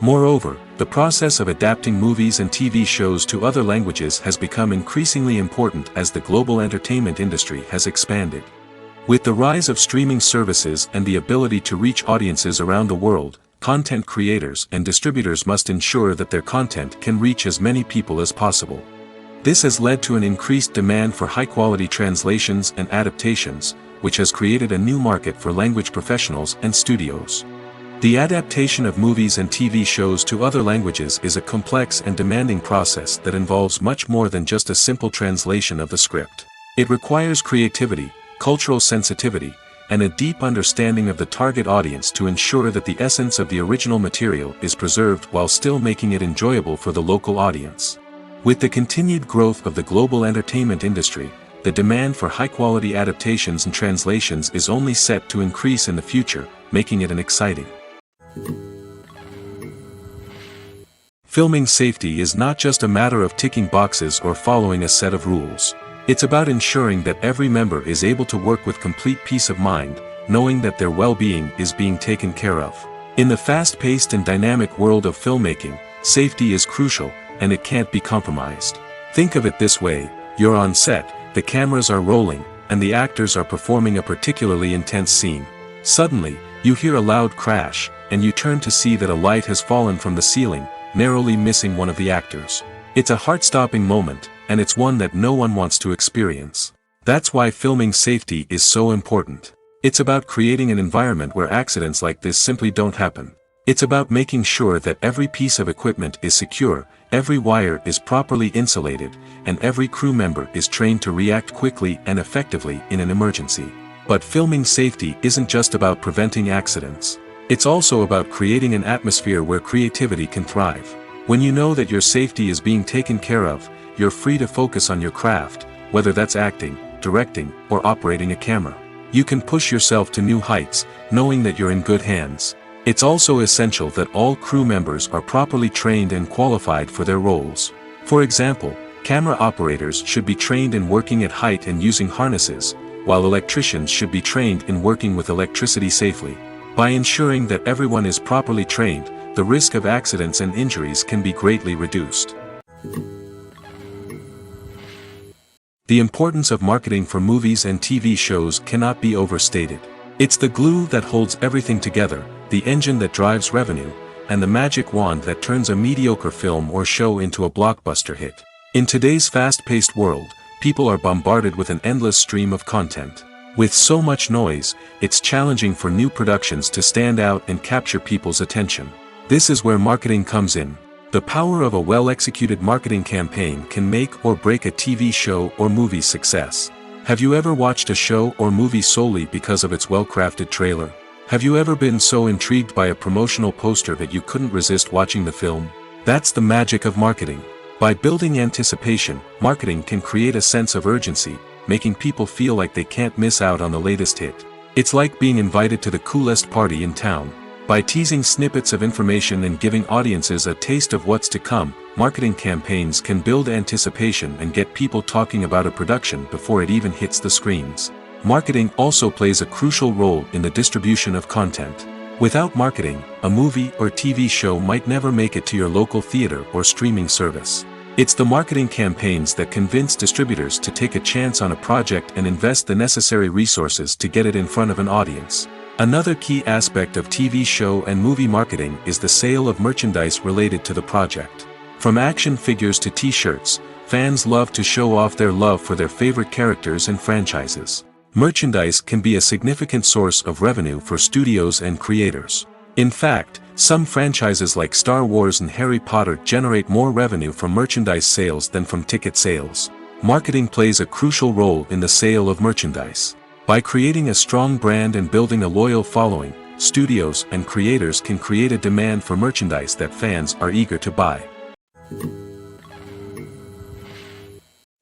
Moreover, the process of adapting movies and TV shows to other languages has become increasingly important as the global entertainment industry has expanded. With the rise of streaming services and the ability to reach audiences around the world, content creators and distributors must ensure that their content can reach as many people as possible. This has led to an increased demand for high-quality translations and adaptations, which has created a new market for language professionals and studios. The adaptation of movies and TV shows to other languages is a complex and demanding process that involves much more than just a simple translation of the script. It requires creativity, cultural sensitivity, and a deep understanding of the target audience to ensure that the essence of the original material is preserved while still making it enjoyable for the local audience. With the continued growth of the global entertainment industry, the demand for high-quality adaptations and translations is only set to increase in the future, making it an exciting. Filming safety is not just a matter of ticking boxes or following a set of rules. It's about ensuring that every member is able to work with complete peace of mind, knowing that their well-being is being taken care of. In the fast-paced and dynamic world of filmmaking, safety is crucial, and it can't be compromised. Think of it this way: you're on set, the cameras are rolling, and the actors are performing a particularly intense scene. Suddenly, you hear a loud crash, and you turn to see that a light has fallen from the ceiling, narrowly missing one of the actors. It's a heart-stopping moment, and it's one that no one wants to experience. That's why filming safety is so important. It's about creating an environment where accidents like this simply don't happen. It's about making sure that every piece of equipment is secure, every wire is properly insulated, and every crew member is trained to react quickly and effectively in an emergency. But filming safety isn't just about preventing accidents. It's also about creating an atmosphere where creativity can thrive. When you know that your safety is being taken care of, you're free to focus on your craft, whether that's acting, directing, or operating a camera. You can push yourself to new heights, knowing that you're in good hands. It's also essential that all crew members are properly trained and qualified for their roles. For example, camera operators should be trained in working at height and using harnesses, while electricians should be trained in working with electricity safely. By ensuring that everyone is properly trained, the risk of accidents and injuries can be greatly reduced. The importance of marketing for movies and TV shows cannot be overstated. It's the glue that holds everything together, the engine that drives revenue, and the magic wand that turns a mediocre film or show into a blockbuster hit. In today's fast-paced world, people are bombarded with an endless stream of content. With so much noise, it's challenging for new productions to stand out and capture people's attention. This is where marketing comes in. The power of a well-executed marketing campaign can make or break a TV show or movie's success. Have you ever watched a show or movie solely because of its well-crafted trailer? Have you ever been so intrigued by a promotional poster that you couldn't resist watching the film? That's the magic of marketing. By building anticipation, marketing can create a sense of urgency, making people feel like they can't miss out on the latest hit. It's like being invited to the coolest party in town. By teasing snippets of information and giving audiences a taste of what's to come, marketing campaigns can build anticipation and get people talking about a production before it even hits the screens. Marketing also plays a crucial role in the distribution of content. Without marketing, a movie or TV show might never make it to your local theater or streaming service. It's the marketing campaigns that convince distributors to take a chance on a project and invest the necessary resources to get it in front of an audience. Another key aspect of TV show and movie marketing is the sale of merchandise related to the project. From action figures to t-shirts, fans love to show off their love for their favorite characters and franchises. Merchandise can be a significant source of revenue for studios and creators. In fact, some franchises like Star Wars and Harry Potter generate more revenue from merchandise sales than from ticket sales. Marketing plays a crucial role in the sale of merchandise. By creating a strong brand and building a loyal following, studios and creators can create a demand for merchandise that fans are eager to buy.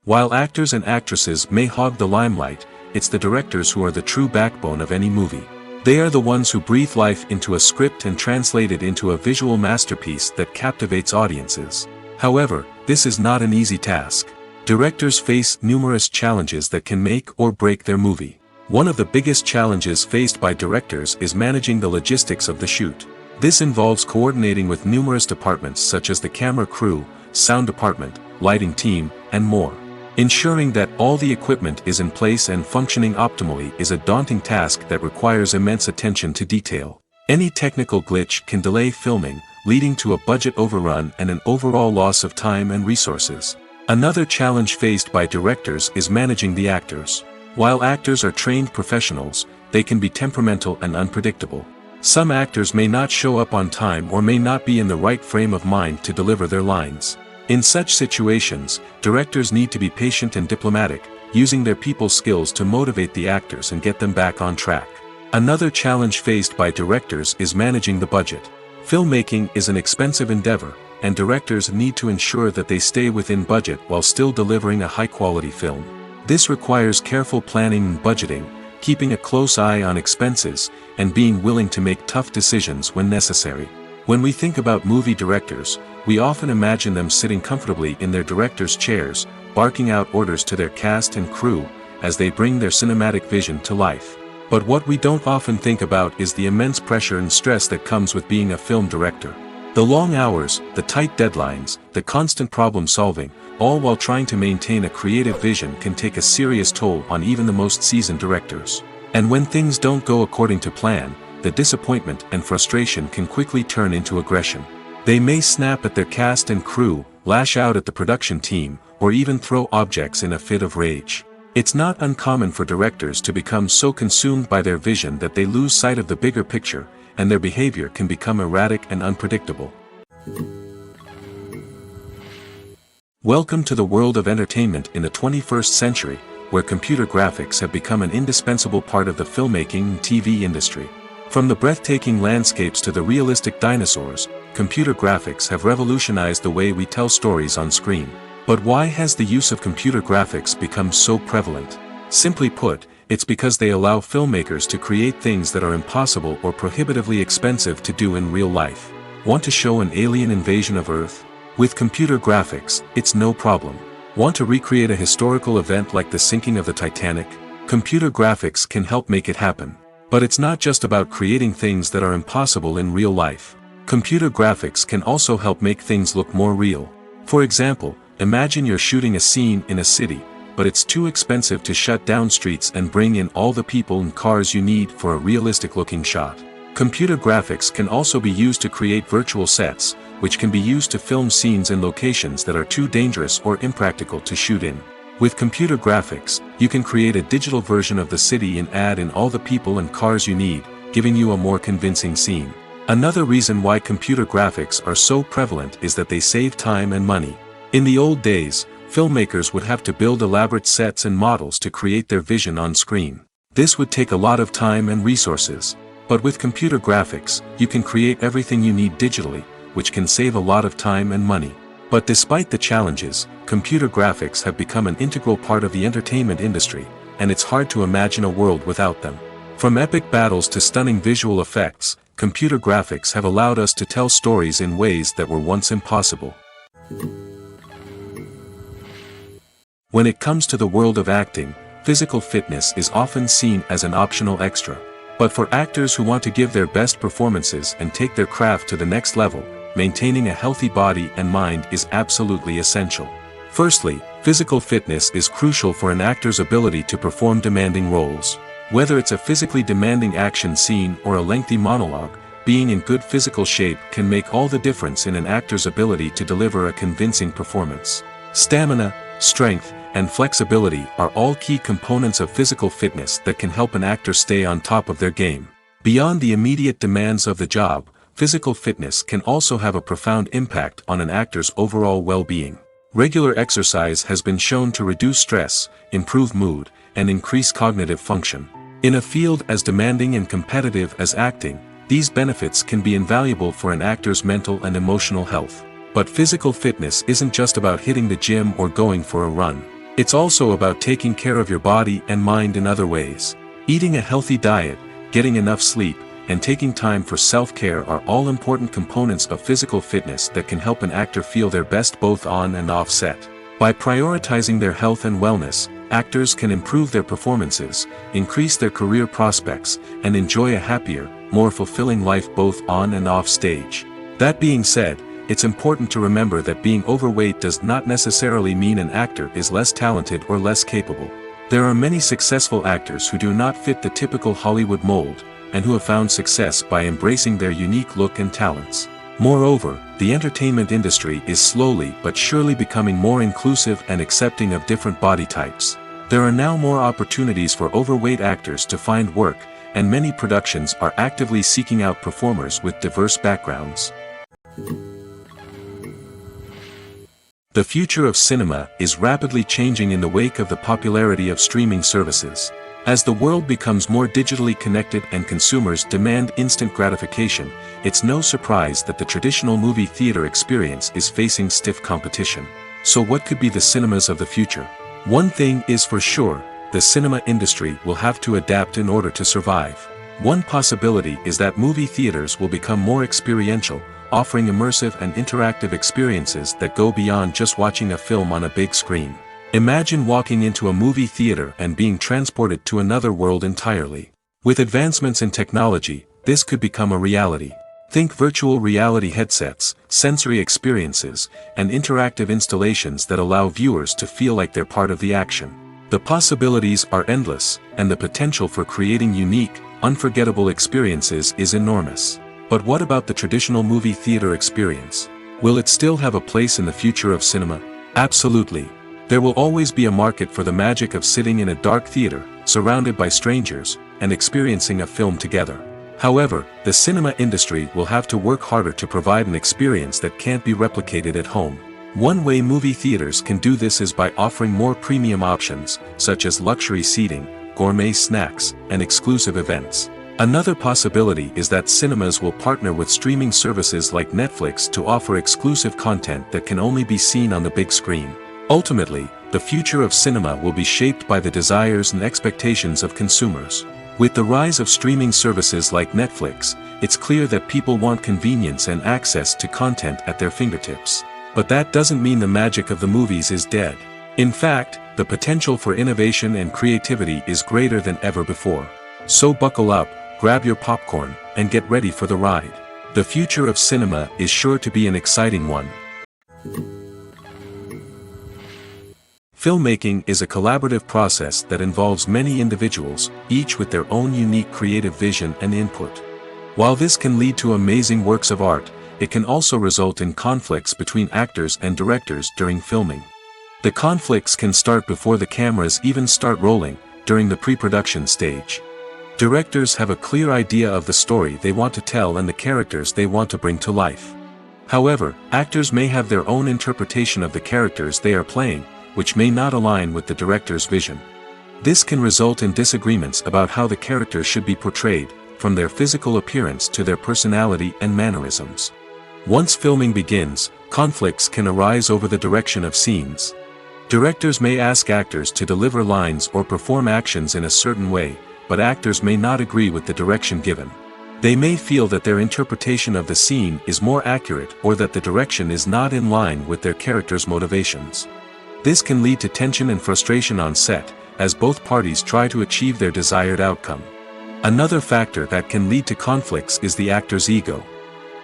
While actors and actresses may hog the limelight, it's the directors who are the true backbone of any movie. They are the ones who breathe life into a script and translate it into a visual masterpiece that captivates audiences. However, this is not an easy task. Directors face numerous challenges that can make or break their movie. One of the biggest challenges faced by directors is managing the logistics of the shoot. This involves coordinating with numerous departments such as the camera crew, sound department, lighting team, and more. Ensuring that all the equipment is in place and functioning optimally is a daunting task that requires immense attention to detail. Any technical glitch can delay filming, leading to a budget overrun and an overall loss of time and resources. Another challenge faced by directors is managing the actors. While actors are trained professionals, they can be temperamental and unpredictable. Some actors may not show up on time or may not be in the right frame of mind to deliver their lines. In such situations, directors need to be patient and diplomatic, using their people skills to motivate the actors and get them back on track. Another challenge faced by directors is managing the budget. Filmmaking is an expensive endeavor, and directors need to ensure that they stay within budget while still delivering a high-quality film. This requires careful planning and budgeting, keeping a close eye on expenses, and being willing to make tough decisions when necessary. When we think about movie directors, we often imagine them sitting comfortably in their director's chairs, barking out orders to their cast and crew, as they bring their cinematic vision to life. But what we don't often think about is the immense pressure and stress that comes with being a film director. The long hours, the tight deadlines, the constant problem solving, all while trying to maintain a creative vision can take a serious toll on even the most seasoned directors. And when things don't go according to plan, the disappointment and frustration can quickly turn into aggression. They may snap at their cast and crew, lash out at the production team, or even throw objects in a fit of rage. It's not uncommon for directors to become so consumed by their vision that they lose sight of the bigger picture, and their behavior can become erratic and unpredictable. Welcome to the world of entertainment in the 21st century, where computer graphics have become an indispensable part of the filmmaking and TV industry. From the breathtaking landscapes to the realistic dinosaurs, computer graphics have revolutionized the way we tell stories on screen. But why has the use of computer graphics become so prevalent? Simply put, it's because they allow filmmakers to create things that are impossible or prohibitively expensive to do in real life. Want to show an alien invasion of Earth? With computer graphics, it's no problem. Want to recreate a historical event like the sinking of the Titanic? Computer graphics can help make it happen. But it's not just about creating things that are impossible in real life. Computer graphics can also help make things look more real. For example, imagine you're shooting a scene in a city, but it's too expensive to shut down streets and bring in all the people and cars you need for a realistic-looking shot. Computer graphics can also be used to create virtual sets, which can be used to film scenes in locations that are too dangerous or impractical to shoot in. With computer graphics, you can create a digital version of the city and add in all the people and cars you need, giving you a more convincing scene. Another reason why computer graphics are so prevalent is that they save time and money. In the old days, filmmakers would have to build elaborate sets and models to create their vision on screen. This would take a lot of time and resources. But with computer graphics, you can create everything you need digitally, which can save a lot of time and money. But despite the challenges, computer graphics have become an integral part of the entertainment industry, and it's hard to imagine a world without them. From epic battles to stunning visual effects, computer graphics have allowed us to tell stories in ways that were once impossible. When it comes to the world of acting, physical fitness is often seen as an optional extra. But for actors who want to give their best performances and take their craft to the next level, maintaining a healthy body and mind is absolutely essential. Firstly, physical fitness is crucial for an actor's ability to perform demanding roles. Whether it's a physically demanding action scene or a lengthy monologue, being in good physical shape can make all the difference in an actor's ability to deliver a convincing performance. Stamina, strength, and flexibility are all key components of physical fitness that can help an actor stay on top of their game. Beyond the immediate demands of the job, physical fitness can also have a profound impact on an actor's overall well-being. Regular exercise has been shown to reduce stress, improve mood, and increase cognitive function. In a field as demanding and competitive as acting, these benefits can be invaluable for an actor's mental and emotional health. But physical fitness isn't just about hitting the gym or going for a run. It's also about taking care of your body and mind in other ways. Eating a healthy diet, getting enough sleep, and taking time for self-care are all important components of physical fitness that can help an actor feel their best both on and off set. By prioritizing their health and wellness, actors can improve their performances, increase their career prospects, and enjoy a happier, more fulfilling life both on and off stage. That being said, it's important to remember that being overweight does not necessarily mean an actor is less talented or less capable. There are many successful actors who do not fit the typical Hollywood mold, and who have found success by embracing their unique look and talents. Moreover, the entertainment industry is slowly but surely becoming more inclusive and accepting of different body types. There are now more opportunities for overweight actors to find work, and many productions are actively seeking out performers with diverse backgrounds. The future of cinema is rapidly changing in the wake of the popularity of streaming services. As the world becomes more digitally connected and consumers demand instant gratification, it's no surprise that the traditional movie theater experience is facing stiff competition. So what could be the cinemas of the future? One thing is for sure, the cinema industry will have to adapt in order to survive. One possibility is that movie theaters will become more experiential, offering immersive and interactive experiences that go beyond just watching a film on a big screen. Imagine walking into a movie theater and being transported to another world entirely. With advancements in technology, this could become a reality. Think virtual reality headsets, sensory experiences, and interactive installations that allow viewers to feel like they're part of the action. The possibilities are endless, and the potential for creating unique, unforgettable experiences is enormous. But what about the traditional movie theater experience? Will it still have a place in the future of cinema? Absolutely. There will always be a market for the magic of sitting in a dark theater, surrounded by strangers, and experiencing a film together. However, the cinema industry will have to work harder to provide an experience that can't be replicated at home. One way movie theaters can do this is by offering more premium options, such as luxury seating, gourmet snacks, and exclusive events. Another possibility is that cinemas will partner with streaming services like Netflix to offer exclusive content that can only be seen on the big screen. Ultimately, the future of cinema will be shaped by the desires and expectations of consumers. With the rise of streaming services like Netflix, it's clear that people want convenience and access to content at their fingertips. But that doesn't mean the magic of the movies is dead. In fact, the potential for innovation and creativity is greater than ever before. So buckle up, grab your popcorn, and get ready for the ride. The future of cinema is sure to be an exciting one. Filmmaking is a collaborative process that involves many individuals, each with their own unique creative vision and input. While this can lead to amazing works of art, it can also result in conflicts between actors and directors during filming. The conflicts can start before the cameras even start rolling, during the pre-production stage. Directors have a clear idea of the story they want to tell and the characters they want to bring to life. However, actors may have their own interpretation of the characters they are playing, which may not align with the director's vision. This can result in disagreements about how the characters should be portrayed, from their physical appearance to their personality and mannerisms. Once filming begins, conflicts can arise over the direction of scenes. Directors may ask actors to deliver lines or perform actions in a certain way, but actors may not agree with the direction given. They may feel that their interpretation of the scene is more accurate or that the direction is not in line with their character's motivations. This can lead to tension and frustration on set, as both parties try to achieve their desired outcome. Another factor that can lead to conflicts is the actor's ego.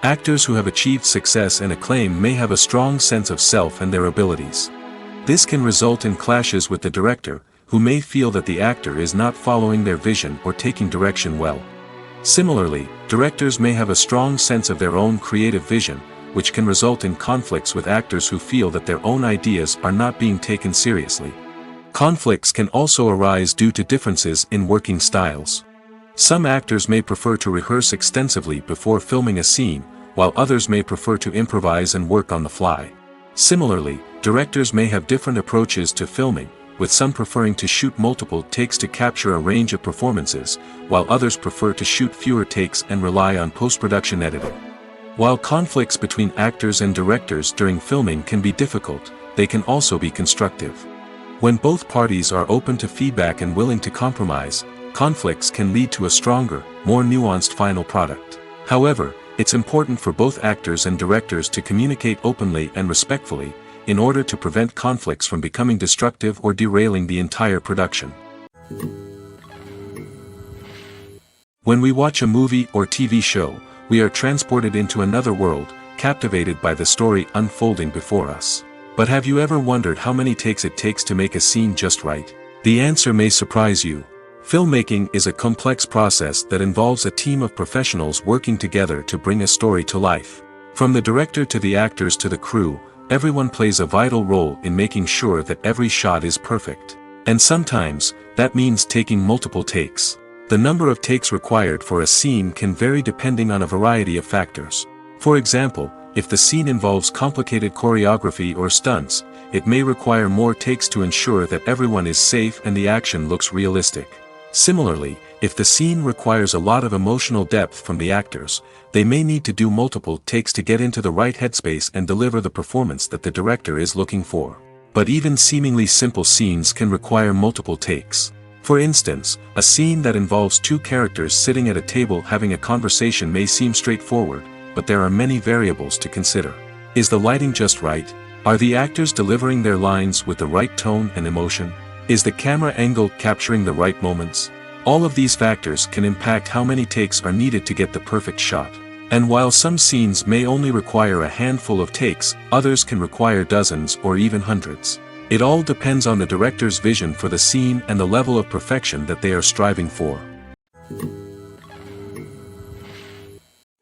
Actors who have achieved success and acclaim may have a strong sense of self and their abilities. This can result in clashes with the director, who may feel that the actor is not following their vision or taking direction well. Similarly, directors may have a strong sense of their own creative vision, which can result in conflicts with actors who feel that their own ideas are not being taken seriously. Conflicts can also arise due to differences in working styles. Some actors may prefer to rehearse extensively before filming a scene, while others may prefer to improvise and work on the fly. Similarly, directors may have different approaches to filming, with some preferring to shoot multiple takes to capture a range of performances, while others prefer to shoot fewer takes and rely on post-production editing. While conflicts between actors and directors during filming can be difficult, they can also be constructive. When both parties are open to feedback and willing to compromise, conflicts can lead to a stronger, more nuanced final product. However, it's important for both actors and directors to communicate openly and respectfully, in order to prevent conflicts from becoming destructive or derailing the entire production. When we watch a movie or TV show, we are transported into another world, captivated by the story unfolding before us. But have you ever wondered how many takes it takes to make a scene just right? The answer may surprise you. Filmmaking is a complex process that involves a team of professionals working together to bring a story to life. From the director to the actors to the crew, everyone plays a vital role in making sure that every shot is perfect. And sometimes, that means taking multiple takes. The number of takes required for a scene can vary depending on a variety of factors. For example, if the scene involves complicated choreography or stunts, it may require more takes to ensure that everyone is safe and the action looks realistic. Similarly, if the scene requires a lot of emotional depth from the actors, they may need to do multiple takes to get into the right headspace and deliver the performance that the director is looking for. But even seemingly simple scenes can require multiple takes. For instance, a scene that involves two characters sitting at a table having a conversation may seem straightforward, but there are many variables to consider. Is the lighting just right? Are the actors delivering their lines with the right tone and emotion? Is the camera angle capturing the right moments? All of these factors can impact how many takes are needed to get the perfect shot. And while some scenes may only require a handful of takes, others can require dozens or even hundreds. It all depends on the director's vision for the scene and the level of perfection that they are striving for.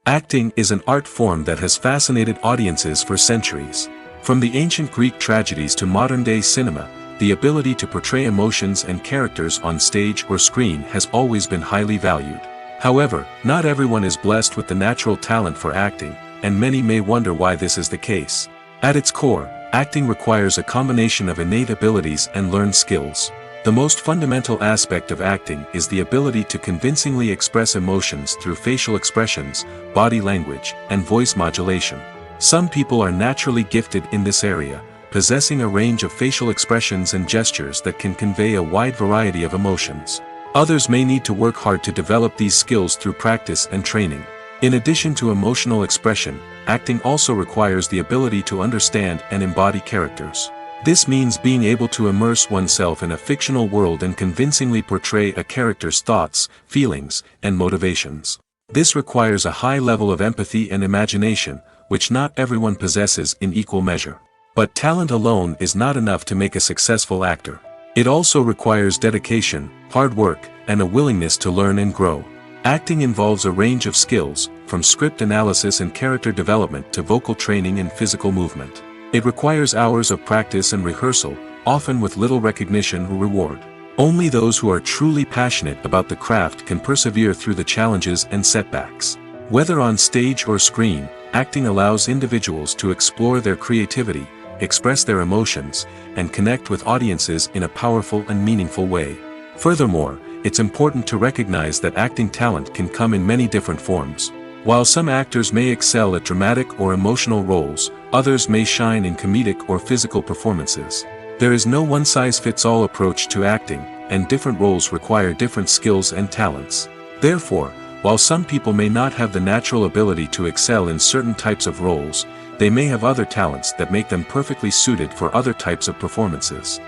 Acting is an art form that has fascinated audiences for centuries. From the ancient Greek tragedies to modern-day cinema, the ability to portray emotions and characters on stage or screen has always been highly valued. However, not everyone is blessed with the natural talent for acting, and many may wonder why this is the case. At its core, acting requires a combination of innate abilities and learned skills. The most fundamental aspect of acting is the ability to convincingly express emotions through facial expressions, body language, and voice modulation. Some people are naturally gifted in this area, possessing a range of facial expressions and gestures that can convey a wide variety of emotions. Others may need to work hard to develop these skills through practice and training. In addition to emotional expression, acting also requires the ability to understand and embody characters. This means being able to immerse oneself in a fictional world and convincingly portray a character's thoughts, feelings, and motivations. This requires a high level of empathy and imagination, which not everyone possesses in equal measure. But talent alone is not enough to make a successful actor. It also requires dedication, hard work, and a willingness to learn and grow. Acting involves a range of skills, from script analysis and character development to vocal training and physical movement. It requires hours of practice and rehearsal, often with little recognition or reward. Only those who are truly passionate about the craft can persevere through the challenges and setbacks. Whether on stage or screen, acting allows individuals to explore their creativity, express their emotions, and connect with audiences in a powerful and meaningful way. Furthermore, it's important to recognize that acting talent can come in many different forms. While some actors may excel at dramatic or emotional roles, others may shine in comedic or physical performances. There is no one-size-fits-all approach to acting, and different roles require different skills and talents. Therefore, while some people may not have the natural ability to excel in certain types of roles, they may have other talents that make them perfectly suited for other types of performances.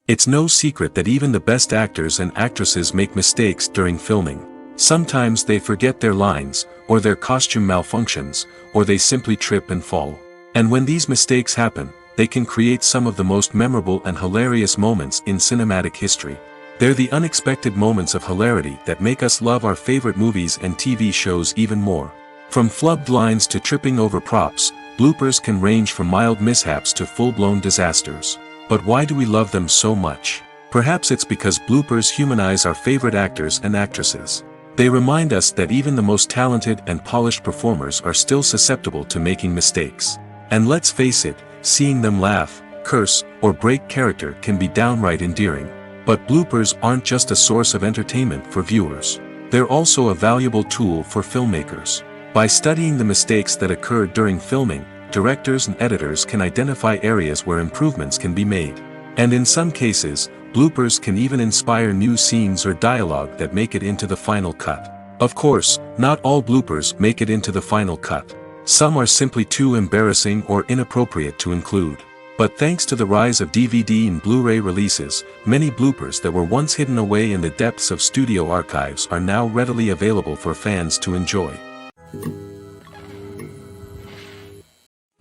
It's no secret that even the best actors and actresses make mistakes during filming. Sometimes they forget their lines, or their costume malfunctions, or they simply trip and fall. And when these mistakes happen, they can create some of the most memorable and hilarious moments in cinematic history. They're the unexpected moments of hilarity that make us love our favorite movies and TV shows even more. From flubbed lines to tripping over props, bloopers can range from mild mishaps to full-blown disasters. But why do we love them so much? Perhaps it's because bloopers humanize our favorite actors and actresses. They remind us that even the most talented and polished performers are still susceptible to making mistakes. And let's face it, seeing them laugh, curse, or break character can be downright endearing. But bloopers aren't just a source of entertainment for viewers. They're also a valuable tool for filmmakers. By studying the mistakes that occurred during filming, directors and editors can identify areas where improvements can be made. And in some cases, bloopers can even inspire new scenes or dialogue that make it into the final cut. Of course, not all bloopers make it into the final cut. Some are simply too embarrassing or inappropriate to include. But thanks to the rise of DVD and Blu-ray releases, many bloopers that were once hidden away in the depths of studio archives are now readily available for fans to enjoy.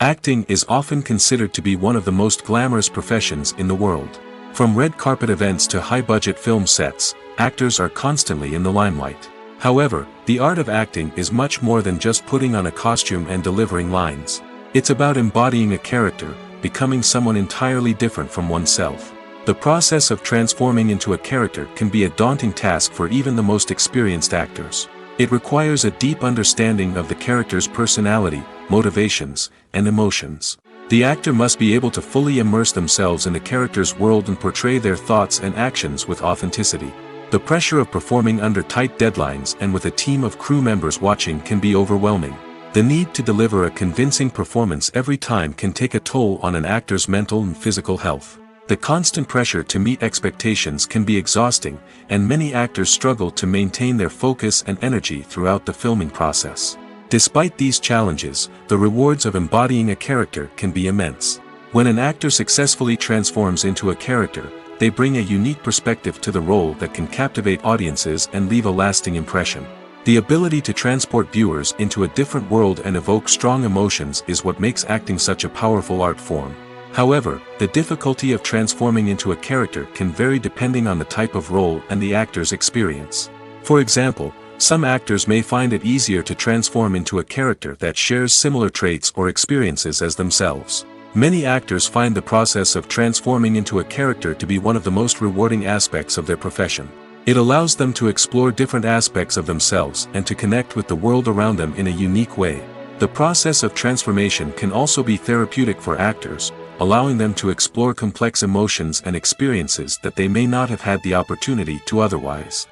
Acting is often considered to be one of the most glamorous professions in the world. From red carpet events to high-budget film sets, actors are constantly in the limelight. However, the art of acting is much more than just putting on a costume and delivering lines. It's about embodying a character, becoming someone entirely different from oneself. The process of transforming into a character can be a daunting task for even the most experienced actors. It requires a deep understanding of the character's personality, motivations, and emotions. The actor must be able to fully immerse themselves in the character's world and portray their thoughts and actions with authenticity. The pressure of performing under tight deadlines and with a team of crew members watching can be overwhelming. The need to deliver a convincing performance every time can take a toll on an actor's mental and physical health. The constant pressure to meet expectations can be exhausting, and many actors struggle to maintain their focus and energy throughout the filming process. Despite these challenges, the rewards of embodying a character can be immense. When an actor successfully transforms into a character, they bring a unique perspective to the role that can captivate audiences and leave a lasting impression. The ability to transport viewers into a different world and evoke strong emotions is what makes acting such a powerful art form. However, the difficulty of transforming into a character can vary depending on the type of role and the actor's experience. For example, some actors may find it easier to transform into a character that shares similar traits or experiences as themselves. Many actors find the process of transforming into a character to be one of the most rewarding aspects of their profession. It allows them to explore different aspects of themselves and to connect with the world around them in a unique way. The process of transformation can also be therapeutic for actors, allowing them to explore complex emotions and experiences that they may not have had the opportunity to otherwise.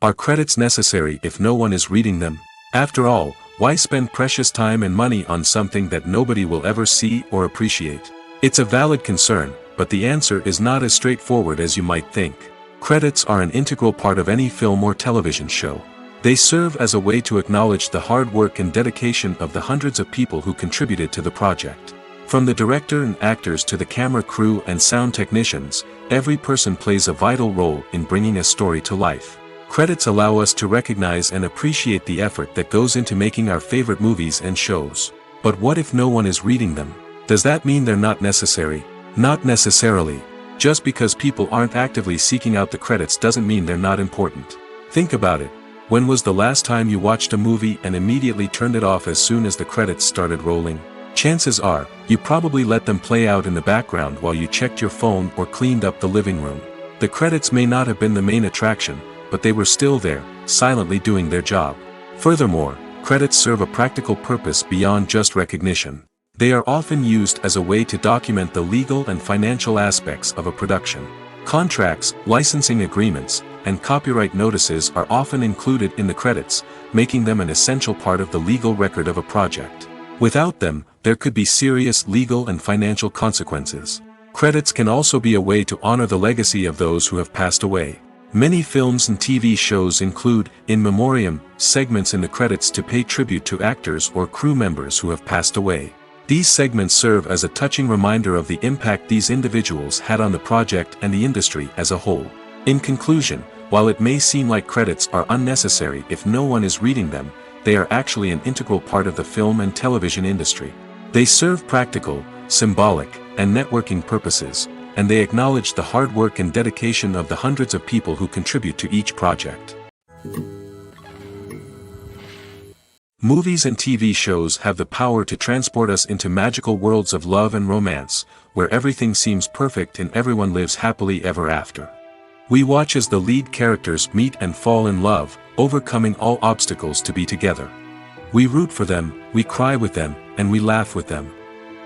Are credits necessary if no one is reading them? After all, why spend precious time and money on something that nobody will ever see or appreciate? It's a valid concern, but the answer is not as straightforward as you might think. Credits are an integral part of any film or television show. They serve as a way to acknowledge the hard work and dedication of the hundreds of people who contributed to the project. From the director and actors to the camera crew and sound technicians, every person plays a vital role in bringing a story to life. Credits allow us to recognize and appreciate the effort that goes into making our favorite movies and shows. But what if no one is reading them? Does that mean they're not necessary? Not necessarily. Just because people aren't actively seeking out the credits doesn't mean they're not important. Think about it. When was the last time you watched a movie and immediately turned it off as soon as the credits started rolling? Chances are, you probably let them play out in the background while you checked your phone or cleaned up the living room. The credits may not have been the main attraction, but they were still there, silently doing their job. Furthermore, credits serve a practical purpose beyond just recognition. They are often used as a way to document the legal and financial aspects of a production. Contracts, licensing agreements, and copyright notices are often included in the credits, making them an essential part of the legal record of a project. Without them, there could be serious legal and financial consequences. Credits can also be a way to honor the legacy of those who have passed away. Many films and TV shows include, in memoriam, segments in the credits to pay tribute to actors or crew members who have passed away. These segments serve as a touching reminder of the impact these individuals had on the project and the industry as a whole. In conclusion, while it may seem like credits are unnecessary if no one is reading them, they are actually an integral part of the film and television industry. They serve practical, symbolic, and networking purposes, and they acknowledge the hard work and dedication of the hundreds of people who contribute to each project. Movies and TV shows have the power to transport us into magical worlds of love and romance, where everything seems perfect and everyone lives happily ever after. We watch as the lead characters meet and fall in love, overcoming all obstacles to be together. We root for them, we cry with them, and we laugh with them.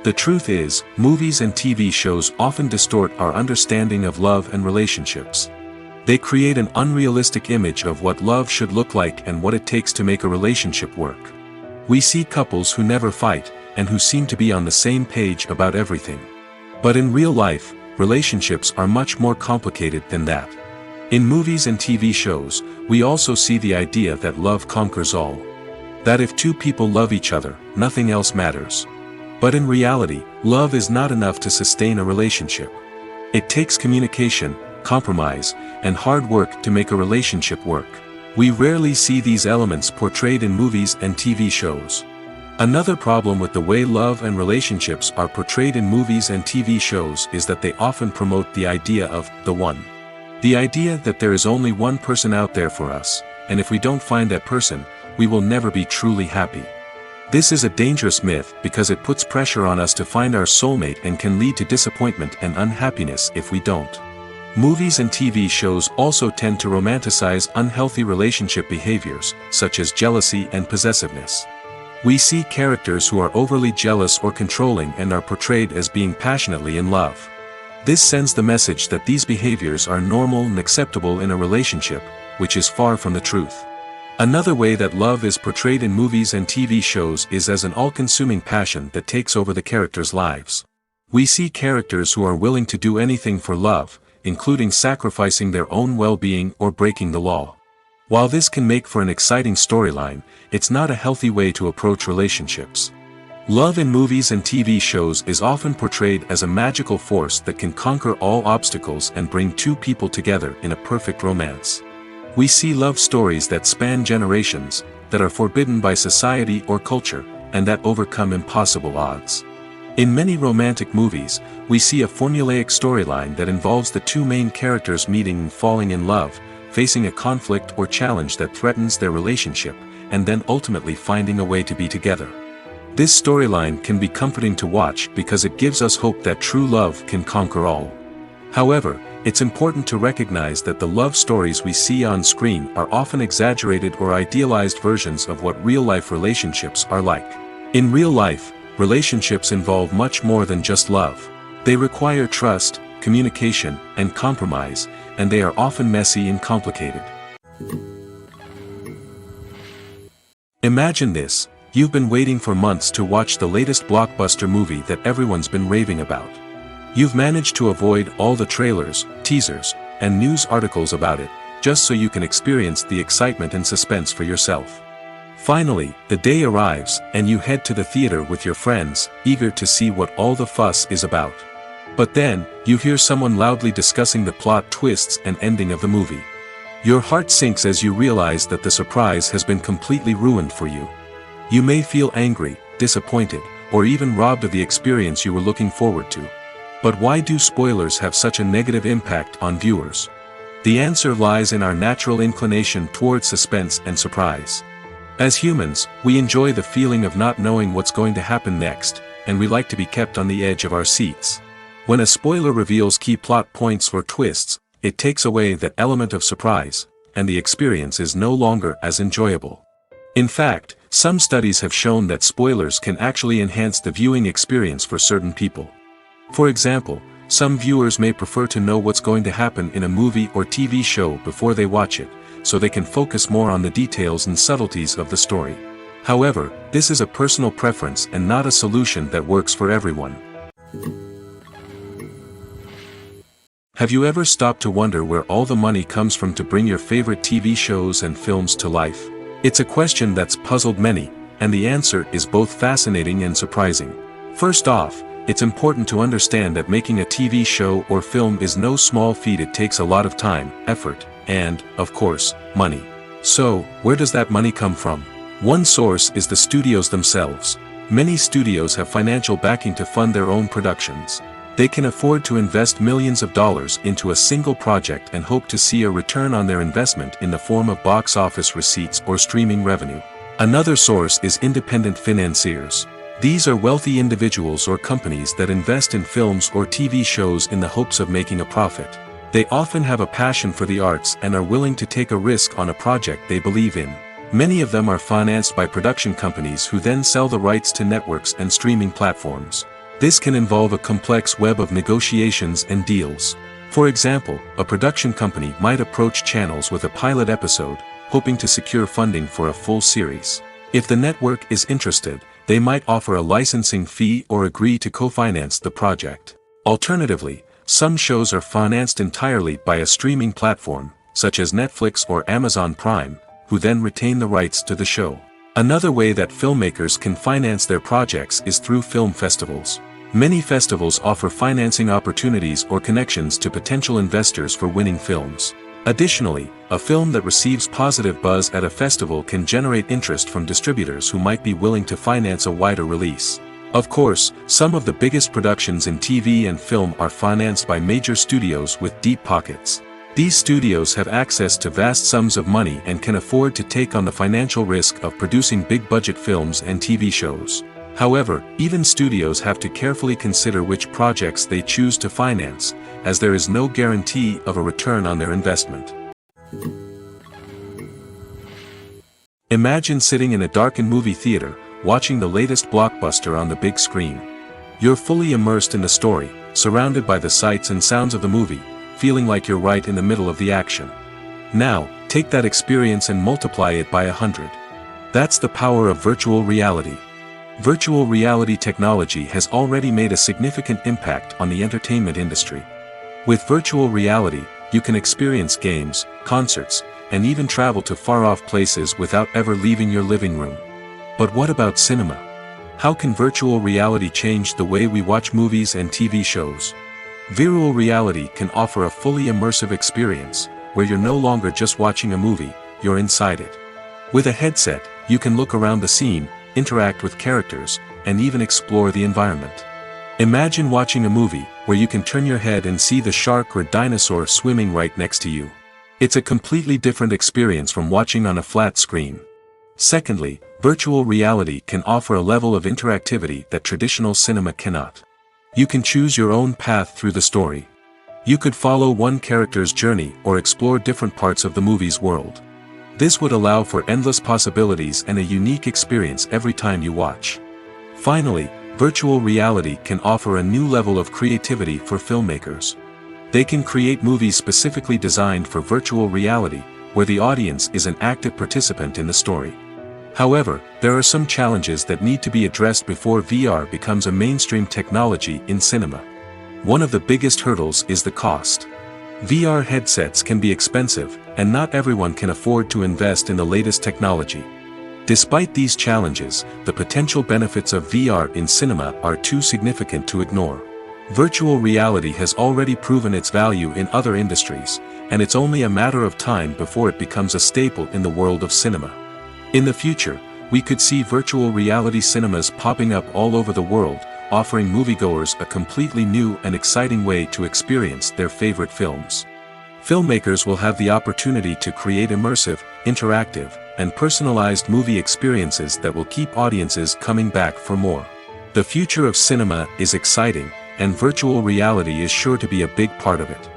The truth is, movies and TV shows often distort our understanding of love and relationships. They create an unrealistic image of what love should look like and what it takes to make a relationship work. We see couples who never fight, and who seem to be on the same page about everything. But in real life, relationships are much more complicated than that. In movies and TV shows, we also see the idea that love conquers all. That if two people love each other, nothing else matters. But in reality, love is not enough to sustain a relationship. It takes communication, compromise, and hard work to make a relationship work. We rarely see these elements portrayed in movies and TV shows. Another problem with the way love and relationships are portrayed in movies and TV shows is that they often promote the idea of the one. The idea that there is only one person out there for us, and if we don't find that person, we will never be truly happy. This is a dangerous myth because it puts pressure on us to find our soulmate and can lead to disappointment and unhappiness if we don't. Movies and TV shows also tend to romanticize unhealthy relationship behaviors, such as jealousy and possessiveness. We see characters who are overly jealous or controlling and are portrayed as being passionately in love. This sends the message that these behaviors are normal and acceptable in a relationship, which is far from the truth. Another way that love is portrayed in movies and TV shows is as an all-consuming passion that takes over the characters' lives. We see characters who are willing to do anything for love, including sacrificing their own well-being or breaking the law. While this can make for an exciting storyline, it's not a healthy way to approach relationships. Love in movies and TV shows is often portrayed as a magical force that can conquer all obstacles and bring two people together in a perfect romance. We see love stories that span generations, that are forbidden by society or culture, and that overcome impossible odds. In many romantic movies, we see a formulaic storyline that involves the two main characters meeting and falling in love, facing a conflict or challenge that threatens their relationship, and then ultimately finding a way to be together. This storyline can be comforting to watch because it gives us hope that true love can conquer all. However, it's important to recognize that the love stories we see on screen are often exaggerated or idealized versions of what real-life relationships are like. In real life, relationships involve much more than just love. They require trust, communication, and compromise, and they are often messy and complicated. Imagine this: you've been waiting for months to watch the latest blockbuster movie that everyone's been raving about. You've managed to avoid all the trailers, teasers, and news articles about it, just so you can experience the excitement and suspense for yourself. Finally, the day arrives, and you head to the theater with your friends, eager to see what all the fuss is about. But then, you hear someone loudly discussing the plot twists and ending of the movie. Your heart sinks as you realize that the surprise has been completely ruined for you. You may feel angry, disappointed, or even robbed of the experience you were looking forward to. But why do spoilers have such a negative impact on viewers? The answer lies in our natural inclination toward suspense and surprise. As humans, we enjoy the feeling of not knowing what's going to happen next, and we like to be kept on the edge of our seats. When a spoiler reveals key plot points or twists, it takes away that element of surprise, and the experience is no longer as enjoyable. In fact, some studies have shown that spoilers can actually enhance the viewing experience for certain people. For example, Some viewers may prefer to know what's going to happen in a movie or TV show before they watch it, so they can focus more on the details and subtleties of the story. However, this is a personal preference and not a solution that works for everyone. Have you ever stopped to wonder where all the money comes from to bring your favorite TV shows and films to life? It's a question that's puzzled many, and the answer is both fascinating and surprising. First off, it's important to understand that making a TV show or film is no small feat. It takes a lot of time, effort, and, of course, money. So, where does that money come from? One source is the studios themselves. Many studios have financial backing to fund their own productions. They can afford to invest millions of dollars into a single project and hope to see a return on their investment in the form of box office receipts or streaming revenue. Another source is independent financiers. These are wealthy individuals or companies that invest in films or TV shows in the hopes of making a profit. They often have a passion for the arts and are willing to take a risk on a project they believe in. Many of them are financed by production companies who then sell the rights to networks and streaming platforms. This can involve a complex web of negotiations and deals. For example, a production company might approach channels with a pilot episode, hoping to secure funding for a full series. If the network is interested, they might offer a licensing fee or agree to co-finance the project. Alternatively, some shows are financed entirely by a streaming platform, such as Netflix or Amazon Prime, who then retain the rights to the show. Another way that filmmakers can finance their projects is through film festivals. Many festivals offer financing opportunities or connections to potential investors for winning films. Additionally, a film that receives positive buzz at a festival can generate interest from distributors who might be willing to finance a wider release. Of course, some of the biggest productions in TV and film are financed by major studios with deep pockets. These studios have access to vast sums of money and can afford to take on the financial risk of producing big-budget films and TV shows. However, even studios have to carefully consider which projects they choose to finance, as there is no guarantee of a return on their investment. Imagine sitting in a darkened movie theater, watching the latest blockbuster on the big screen. You're fully immersed in the story, surrounded by the sights and sounds of the movie, feeling like you're right in the middle of the action. Now, take that experience and multiply it by 100. That's the power of virtual reality. Virtual reality technology has already made a significant impact on the entertainment industry. With virtual reality, you can experience games, concerts, and even travel to far-off places without ever leaving your living room. But what about cinema? How can virtual reality change the way we watch movies and TV shows? Virtual reality can offer a fully immersive experience, where you're no longer just watching a movie, you're inside it. With a headset, you can look around the scene, interact with characters, and even explore the environment. Imagine watching a movie where you can turn your head and see the shark or dinosaur swimming right next to you. It's a completely different experience from watching on a flat screen. Secondly, virtual reality can offer a level of interactivity that traditional cinema cannot. You can choose your own path through the story. You could follow one character's journey or explore different parts of the movie's world. This would allow for endless possibilities and a unique experience every time you watch. Finally, virtual reality can offer a new level of creativity for filmmakers. They can create movies specifically designed for virtual reality, where the audience is an active participant in the story. However, there are some challenges that need to be addressed before VR becomes a mainstream technology in cinema. One of the biggest hurdles is the cost. VR headsets can be expensive, and not everyone can afford to invest in the latest technology. Despite these challenges, the potential benefits of VR in cinema are too significant to ignore. Virtual reality has already proven its value in other industries, and it's only a matter of time before it becomes a staple in the world of cinema. In the future, we could see virtual reality cinemas popping up all over the world, offering moviegoers a completely new and exciting way to experience their favorite films. Filmmakers will have the opportunity to create immersive, interactive, and personalized movie experiences that will keep audiences coming back for more. The future of cinema is exciting, and virtual reality is sure to be a big part of it.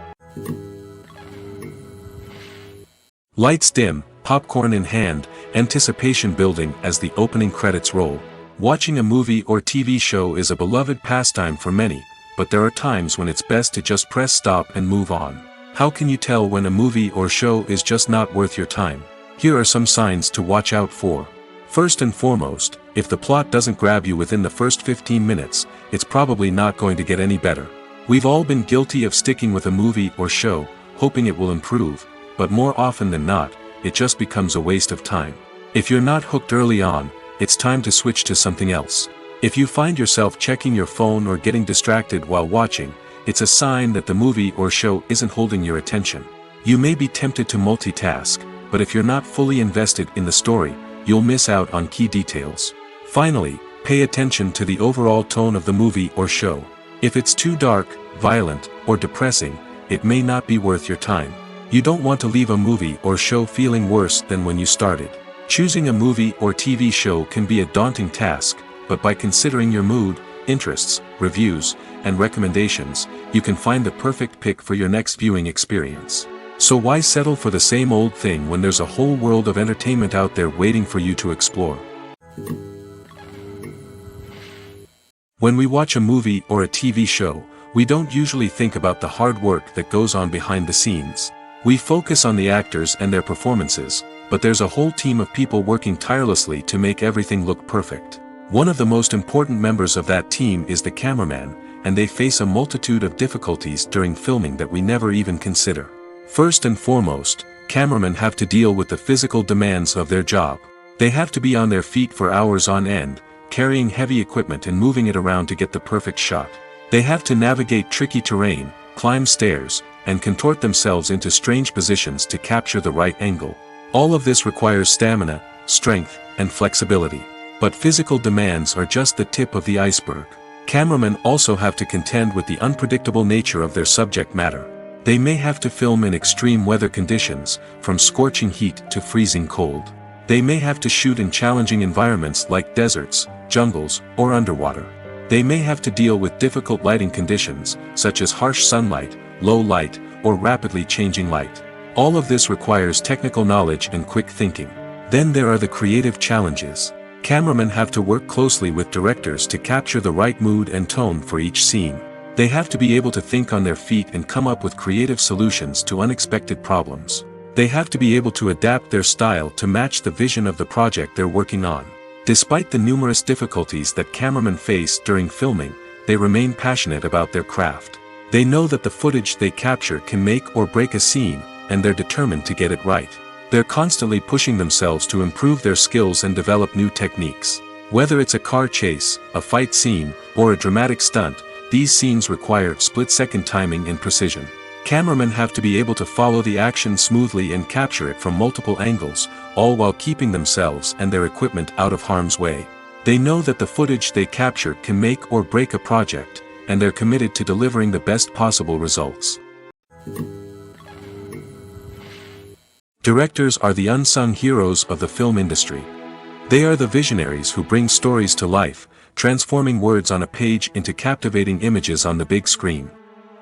Lights dim, popcorn in hand, anticipation building as the opening credits roll. Watching a movie or TV show is a beloved pastime for many, but there are times when it's best to just press stop and move on. How can you tell when a movie or show is just not worth your time? Here are some signs to watch out for. First and foremost, if the plot doesn't grab you within the first 15 minutes, it's probably not going to get any better. We've all been guilty of sticking with a movie or show, hoping it will improve, but more often than not, it just becomes a waste of time. If you're not hooked early on, it's time to switch to something else. If you find yourself checking your phone or getting distracted while watching, it's a sign that the movie or show isn't holding your attention. You may be tempted to multitask, but if you're not fully invested in the story, you'll miss out on key details. Finally, pay attention to the overall tone of the movie or show. If it's too dark, violent, or depressing, it may not be worth your time. You don't want to leave a movie or show feeling worse than when you started. Choosing a movie or TV show can be a daunting task, but by considering your mood, interests, reviews, and recommendations, you can find the perfect pick for your next viewing experience. So why settle for the same old thing when there's a whole world of entertainment out there waiting for you to explore? When we watch a movie or a TV show, we don't usually think about the hard work that goes on behind the scenes. We focus on the actors and their performances, but there's a whole team of people working tirelessly to make everything look perfect. One of the most important members of that team is the cameraman, and they face a multitude of difficulties during filming that we never even consider. First and foremost, cameramen have to deal with the physical demands of their job. They have to be on their feet for hours on end, carrying heavy equipment and moving it around to get the perfect shot. They have to navigate tricky terrain, climb stairs, and contort themselves into strange positions to capture the right angle. All of this requires stamina, strength, and flexibility. But physical demands are just the tip of the iceberg. Cameramen also have to contend with the unpredictable nature of their subject matter. They may have to film in extreme weather conditions, from scorching heat to freezing cold. They may have to shoot in challenging environments like deserts, jungles, or underwater. They may have to deal with difficult lighting conditions, such as harsh sunlight, low light, or rapidly changing light. All of this requires technical knowledge and quick thinking. Then there are the creative challenges. Cameramen have to work closely with directors to capture the right mood and tone for each scene. They have to be able to think on their feet and come up with creative solutions to unexpected problems. They have to be able to adapt their style to match the vision of the project they're working on. Despite the numerous difficulties that cameramen face during filming, they remain passionate about their craft. They know that the footage they capture can make or break a scene, and they're determined to get it right. They're constantly pushing themselves to improve their skills and develop new techniques. Whether it's a car chase, a fight scene, or a dramatic stunt, these scenes require split-second timing and precision. Cameramen have to be able to follow the action smoothly and capture it from multiple angles, all while keeping themselves and their equipment out of harm's way. They know that the footage they capture can make or break a project, and they're committed to delivering the best possible results. Directors are the unsung heroes of the film industry. They are the visionaries who bring stories to life, transforming words on a page into captivating images on the big screen.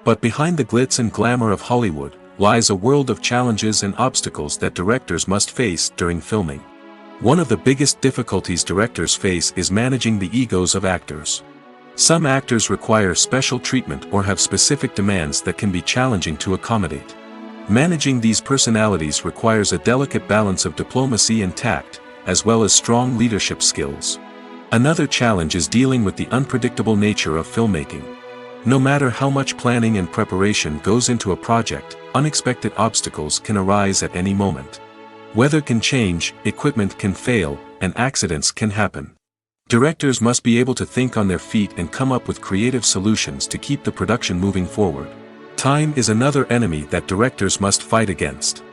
But behind the glitz and glamour of Hollywood, lies a world of challenges and obstacles that directors must face during filming. One of the biggest difficulties directors face is managing the egos of actors. Some actors require special treatment or have specific demands that can be challenging to accommodate. Managing these personalities requires a delicate balance of diplomacy and tact, as well as strong leadership skills. Another challenge is dealing with the unpredictable nature of filmmaking. No matter how much planning and preparation goes into a project, unexpected obstacles can arise at any moment. Weather can change, equipment can fail, and accidents can happen. Directors must be able to think on their feet and come up with creative solutions to keep the production moving forward. Time is another enemy that directors must fight against.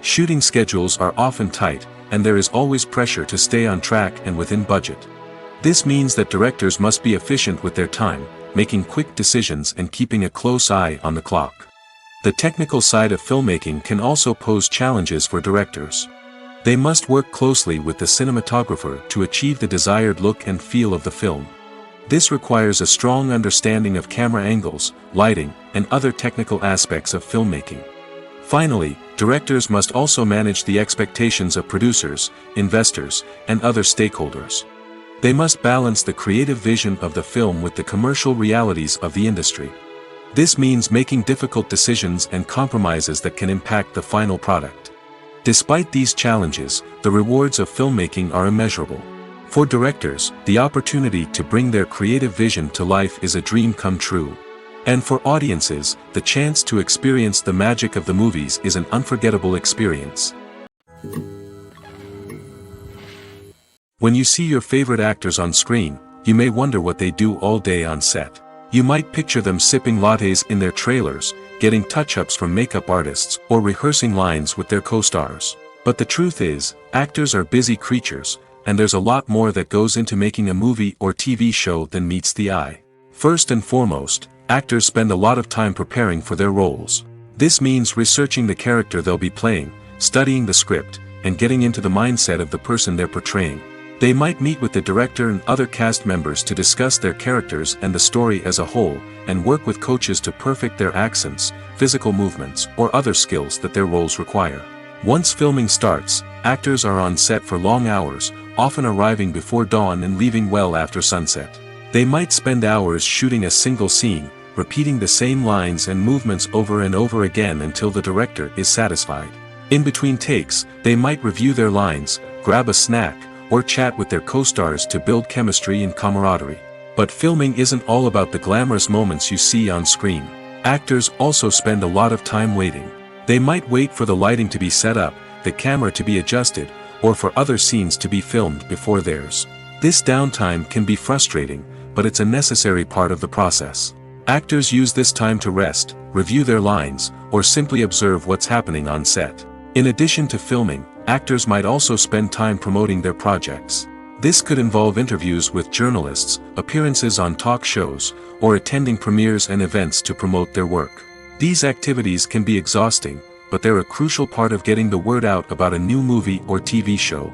Shooting schedules are often tight, and there is always pressure to stay on track and within budget. This means that directors must be efficient with their time, making quick decisions and keeping a close eye on the clock. The technical side of filmmaking can also pose challenges for directors. They must work closely with the cinematographer to achieve the desired look and feel of the film. This requires a strong understanding of camera angles, lighting, and other technical aspects of filmmaking. Finally, directors must also manage the expectations of producers, investors, and other stakeholders. They must balance the creative vision of the film with the commercial realities of the industry. This means making difficult decisions and compromises that can impact the final product. Despite these challenges, the rewards of filmmaking are immeasurable. For directors, the opportunity to bring their creative vision to life is a dream come true. And for audiences, the chance to experience the magic of the movies is an unforgettable experience. When you see your favorite actors on screen, you may wonder what they do all day on set. You might picture them sipping lattes in their trailers, getting touch-ups from makeup artists, or rehearsing lines with their co-stars. But the truth is, actors are busy creatures, and there's a lot more that goes into making a movie or TV show than meets the eye. First and foremost, actors spend a lot of time preparing for their roles. This means researching the character they'll be playing, studying the script, and getting into the mindset of the person they're portraying. They might meet with the director and other cast members to discuss their characters and the story as a whole, and work with coaches to perfect their accents, physical movements, or other skills that their roles require. Once filming starts, actors are on set for long hours, often arriving before dawn and leaving well after sunset. They might spend hours shooting a single scene, repeating the same lines and movements over and over again until the director is satisfied. In between takes, they might review their lines, grab a snack, or chat with their co-stars to build chemistry and camaraderie. But filming isn't all about the glamorous moments you see on screen. Actors also spend a lot of time waiting. They might wait for the lighting to be set up, the camera to be adjusted, or for other scenes to be filmed before theirs. This downtime can be frustrating, but it's a necessary part of the process. Actors use this time to rest, review their lines, or simply observe what's happening on set. In addition to filming, actors might also spend time promoting their projects. This could involve interviews with journalists, appearances on talk shows, or attending premieres and events to promote their work. These activities can be exhausting, but they're a crucial part of getting the word out about a new movie or TV show.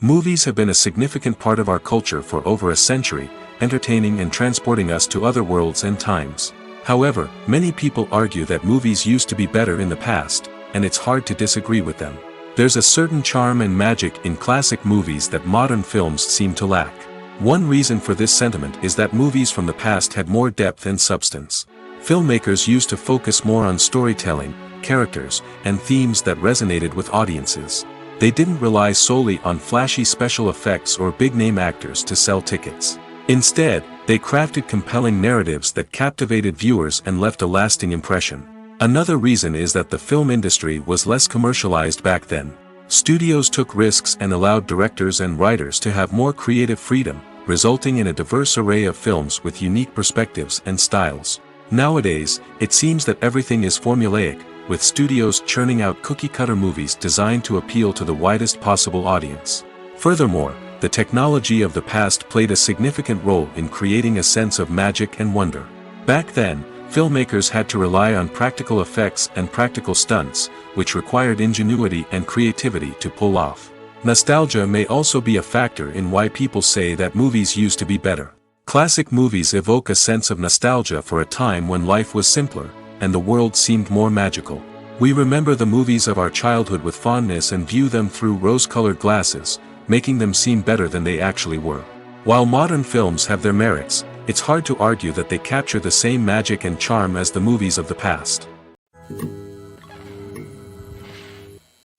Movies have been a significant part of our culture for over a century, entertaining and transporting us to other worlds and times. However, many people argue that movies used to be better in the past, and it's hard to disagree with them. There's a certain charm and magic in classic movies that modern films seem to lack. One reason for this sentiment is that movies from the past had more depth and substance. Filmmakers used to focus more on storytelling, characters, and themes that resonated with audiences. They didn't rely solely on flashy special effects or big-name actors to sell tickets. Instead, they crafted compelling narratives that captivated viewers and left a lasting impression. Another reason is that the film industry was less commercialized back then. Studios took risks and allowed directors and writers to have more creative freedom, resulting in a diverse array of films with unique perspectives and styles. Nowadays, it seems that everything is formulaic, with studios churning out cookie-cutter movies designed to appeal to the widest possible audience. Furthermore, the technology of the past played a significant role in creating a sense of magic and wonder. Back then, filmmakers had to rely on practical effects and practical stunts, which required ingenuity and creativity to pull off. Nostalgia may also be a factor in why people say that movies used to be better. Classic movies evoke a sense of nostalgia for a time when life was simpler, and the world seemed more magical. We remember the movies of our childhood with fondness and view them through rose-colored glasses, making them seem better than they actually were. While modern films have their merits, it's hard to argue that they capture the same magic and charm as the movies of the past.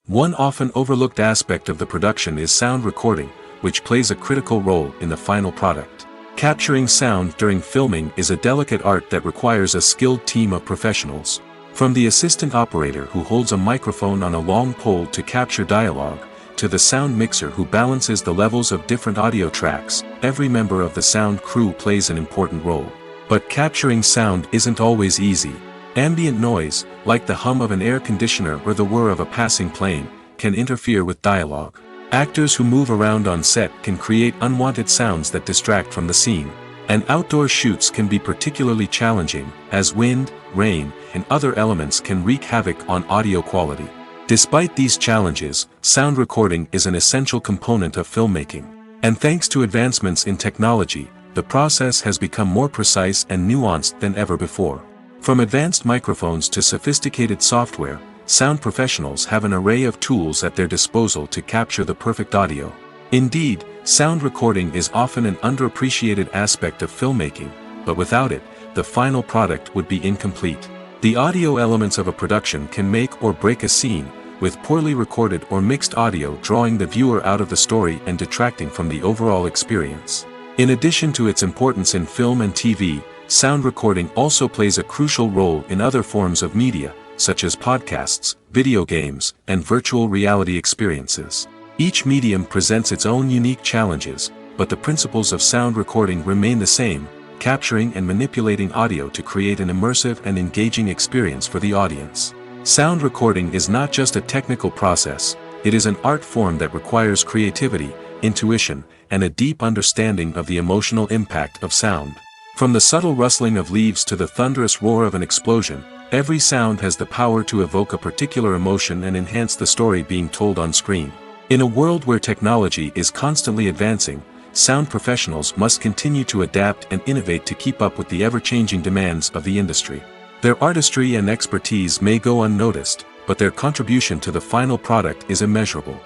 One often overlooked aspect of the production is sound recording, which plays a critical role in the final product. Capturing sound during filming is a delicate art that requires a skilled team of professionals. From the assistant operator who holds a microphone on a long pole to capture dialogue, to the sound mixer who balances the levels of different audio tracks, every member of the sound crew plays an important role. But capturing sound isn't always easy. Ambient noise, like the hum of an air conditioner or the whir of a passing plane, can interfere with dialogue. Actors who move around on set can create unwanted sounds that distract from the scene. And outdoor shoots can be particularly challenging, as wind, rain, and other elements can wreak havoc on audio quality. Despite these challenges, sound recording is an essential component of filmmaking. And thanks to advancements in technology, the process has become more precise and nuanced than ever before. From advanced microphones to sophisticated software, sound professionals have an array of tools at their disposal to capture the perfect audio. Indeed, sound recording is often an underappreciated aspect of filmmaking, but without it, the final product would be incomplete. The audio elements of a production can make or break a scene, with poorly recorded or mixed audio drawing the viewer out of the story and detracting from the overall experience. In addition to its importance in film and TV, sound recording also plays a crucial role in other forms of media, such as podcasts, video games, and virtual reality experiences. Each medium presents its own unique challenges, but the principles of sound recording remain the same, capturing and manipulating audio to create an immersive and engaging experience for the audience. Sound recording is not just a technical process, it is an art form that requires creativity, intuition, and a deep understanding of the emotional impact of sound. From the subtle rustling of leaves to the thunderous roar of an explosion, every sound has the power to evoke a particular emotion and enhance the story being told on screen. In a world where technology is constantly advancing, sound professionals must continue to adapt and innovate to keep up with the ever-changing demands of the industry. Their artistry and expertise may go unnoticed, but their contribution to the final product is immeasurable.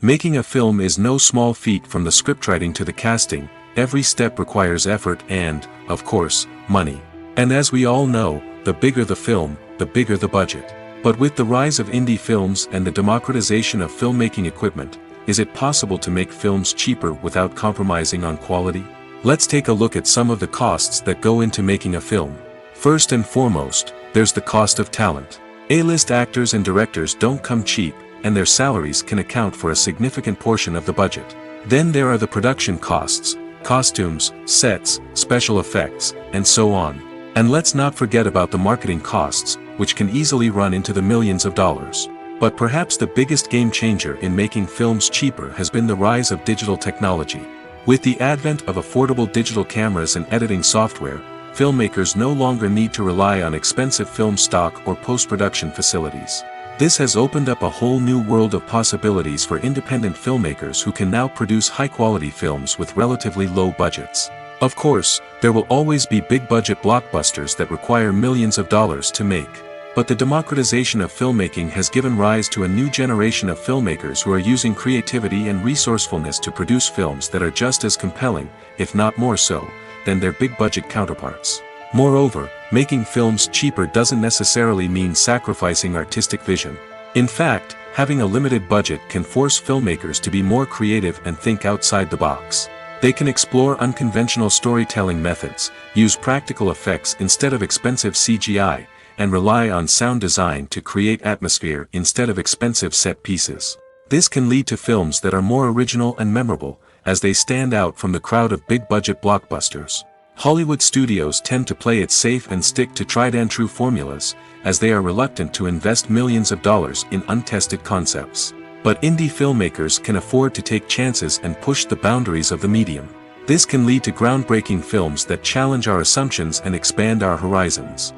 Making a film is no small feat. From the scriptwriting to the casting, every step requires effort and, of course, money. And as we all know, the bigger the film, the bigger the budget. But with the rise of indie films and the democratization of filmmaking equipment, is it possible to make films cheaper without compromising on quality? Let's take a look at some of the costs that go into making a film. First and foremost, there's the cost of talent. A-list actors and directors don't come cheap, and their salaries can account for a significant portion of the budget. Then there are the production costs, costumes, sets, special effects, and so on. And let's not forget about the marketing costs, which can easily run into the millions of dollars. But perhaps the biggest game changer in making films cheaper has been the rise of digital technology. With the advent of affordable digital cameras and editing software, filmmakers no longer need to rely on expensive film stock or post-production facilities. This has opened up a whole new world of possibilities for independent filmmakers who can now produce high-quality films with relatively low budgets. Of course, there will always be big-budget blockbusters that require millions of dollars to make. But the democratization of filmmaking has given rise to a new generation of filmmakers who are using creativity and resourcefulness to produce films that are just as compelling, if not more so, than their big-budget counterparts. Moreover, making films cheaper doesn't necessarily mean sacrificing artistic vision. In fact, having a limited budget can force filmmakers to be more creative and think outside the box. They can explore unconventional storytelling methods, use practical effects instead of expensive CGI, and rely on sound design to create atmosphere instead of expensive set pieces. This can lead to films that are more original and memorable, as they stand out from the crowd of big-budget blockbusters. Hollywood studios tend to play it safe and stick to tried-and-true formulas, as they are reluctant to invest millions of dollars in untested concepts. But indie filmmakers can afford to take chances and push the boundaries of the medium. This can lead to groundbreaking films that challenge our assumptions and expand our horizons.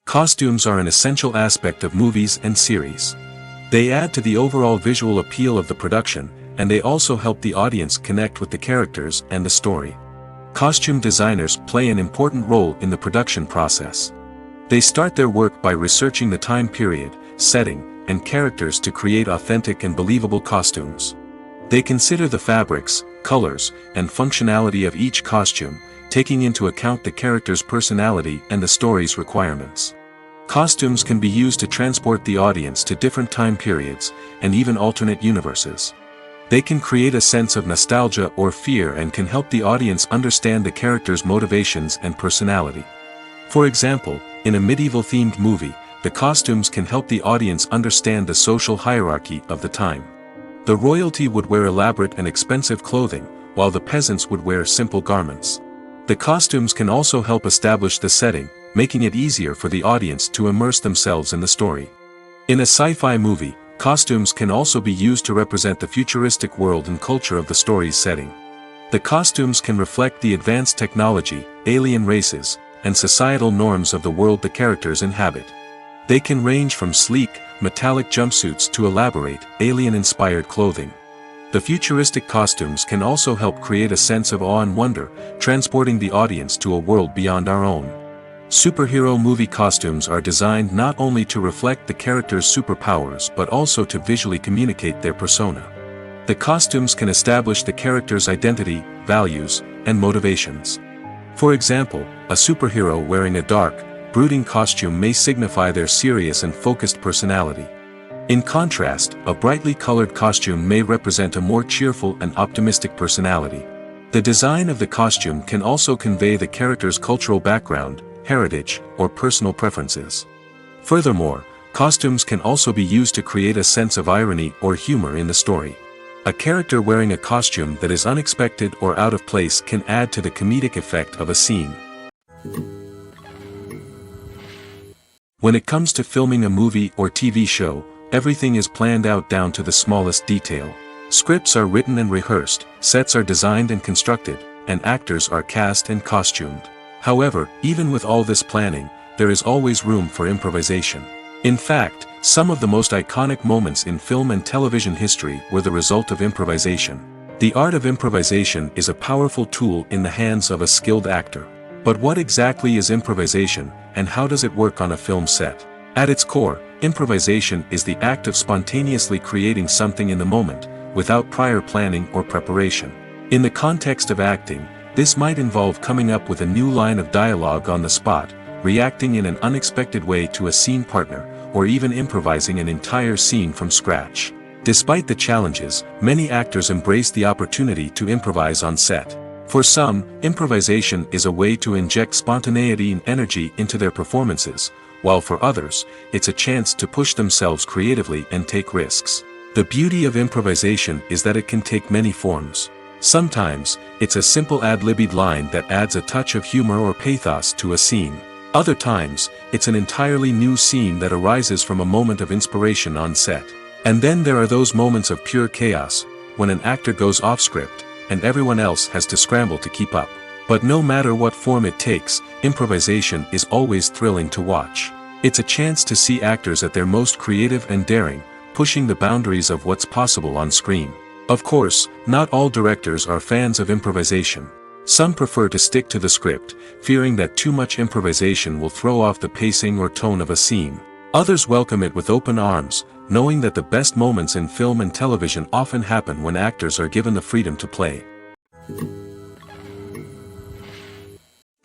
Costumes are an essential aspect of movies and series. They add to the overall visual appeal of the production, and they also help the audience connect with the characters and the story. Costume designers play an important role in the production process. They start their work by researching the time period, setting, and characters to create authentic and believable costumes. They consider the fabrics, colors, and functionality of each costume, taking into account the character's personality and the story's requirements. Costumes can be used to transport the audience to different time periods, and even alternate universes. They can create a sense of nostalgia or fear and can help the audience understand the character's motivations and personality. For example, in a medieval-themed movie, the costumes can help the audience understand the social hierarchy of the time. The royalty would wear elaborate and expensive clothing, while the peasants would wear simple garments. The costumes can also help establish the setting, making it easier for the audience to immerse themselves in the story. In a sci-fi movie, costumes can also be used to represent the futuristic world and culture of the story's setting. The costumes can reflect the advanced technology, alien races, and societal norms of the world the characters inhabit. They can range from sleek, metallic jumpsuits to elaborate, alien-inspired clothing. The futuristic costumes can also help create a sense of awe and wonder, transporting the audience to a world beyond our own. Superhero movie costumes are designed not only to reflect the character's superpowers but also to visually communicate their persona. The costumes can establish the character's identity, values, and motivations. For example, a superhero wearing a dark, brooding costume may signify their serious and focused personality. In contrast, a brightly colored costume may represent a more cheerful and optimistic personality. The design of the costume can also convey the character's cultural background, heritage, or personal preferences. Furthermore, costumes can also be used to create a sense of irony or humor in the story. A character wearing a costume that is unexpected or out of place can add to the comedic effect of a scene. When it comes to filming a movie or TV show, everything is planned out down to the smallest detail. Scripts are written and rehearsed, sets are designed and constructed, and actors are cast and costumed. However, even with all this planning, there is always room for improvisation. In fact, some of the most iconic moments in film and television history were the result of improvisation. The art of improvisation is a powerful tool in the hands of a skilled actor. But what exactly is improvisation, and how does it work on a film set? At its core, improvisation is the act of spontaneously creating something in the moment, without prior planning or preparation. In the context of acting, this might involve coming up with a new line of dialogue on the spot, reacting in an unexpected way to a scene partner, or even improvising an entire scene from scratch. Despite the challenges, many actors embrace the opportunity to improvise on set. For some, improvisation is a way to inject spontaneity and energy into their performances, while for others, it's a chance to push themselves creatively and take risks. The beauty of improvisation is that it can take many forms. Sometimes, it's a simple ad-libbed line that adds a touch of humor or pathos to a scene. Other times, it's an entirely new scene that arises from a moment of inspiration on set. And then there are those moments of pure chaos, when an actor goes off script, and everyone else has to scramble to keep up. But no matter what form it takes, improvisation is always thrilling to watch. It's a chance to see actors at their most creative and daring, pushing the boundaries of what's possible on screen. Of course, not all directors are fans of improvisation. Some prefer to stick to the script, fearing that too much improvisation will throw off the pacing or tone of a scene. Others welcome it with open arms, knowing that the best moments in film and television often happen when actors are given the freedom to play.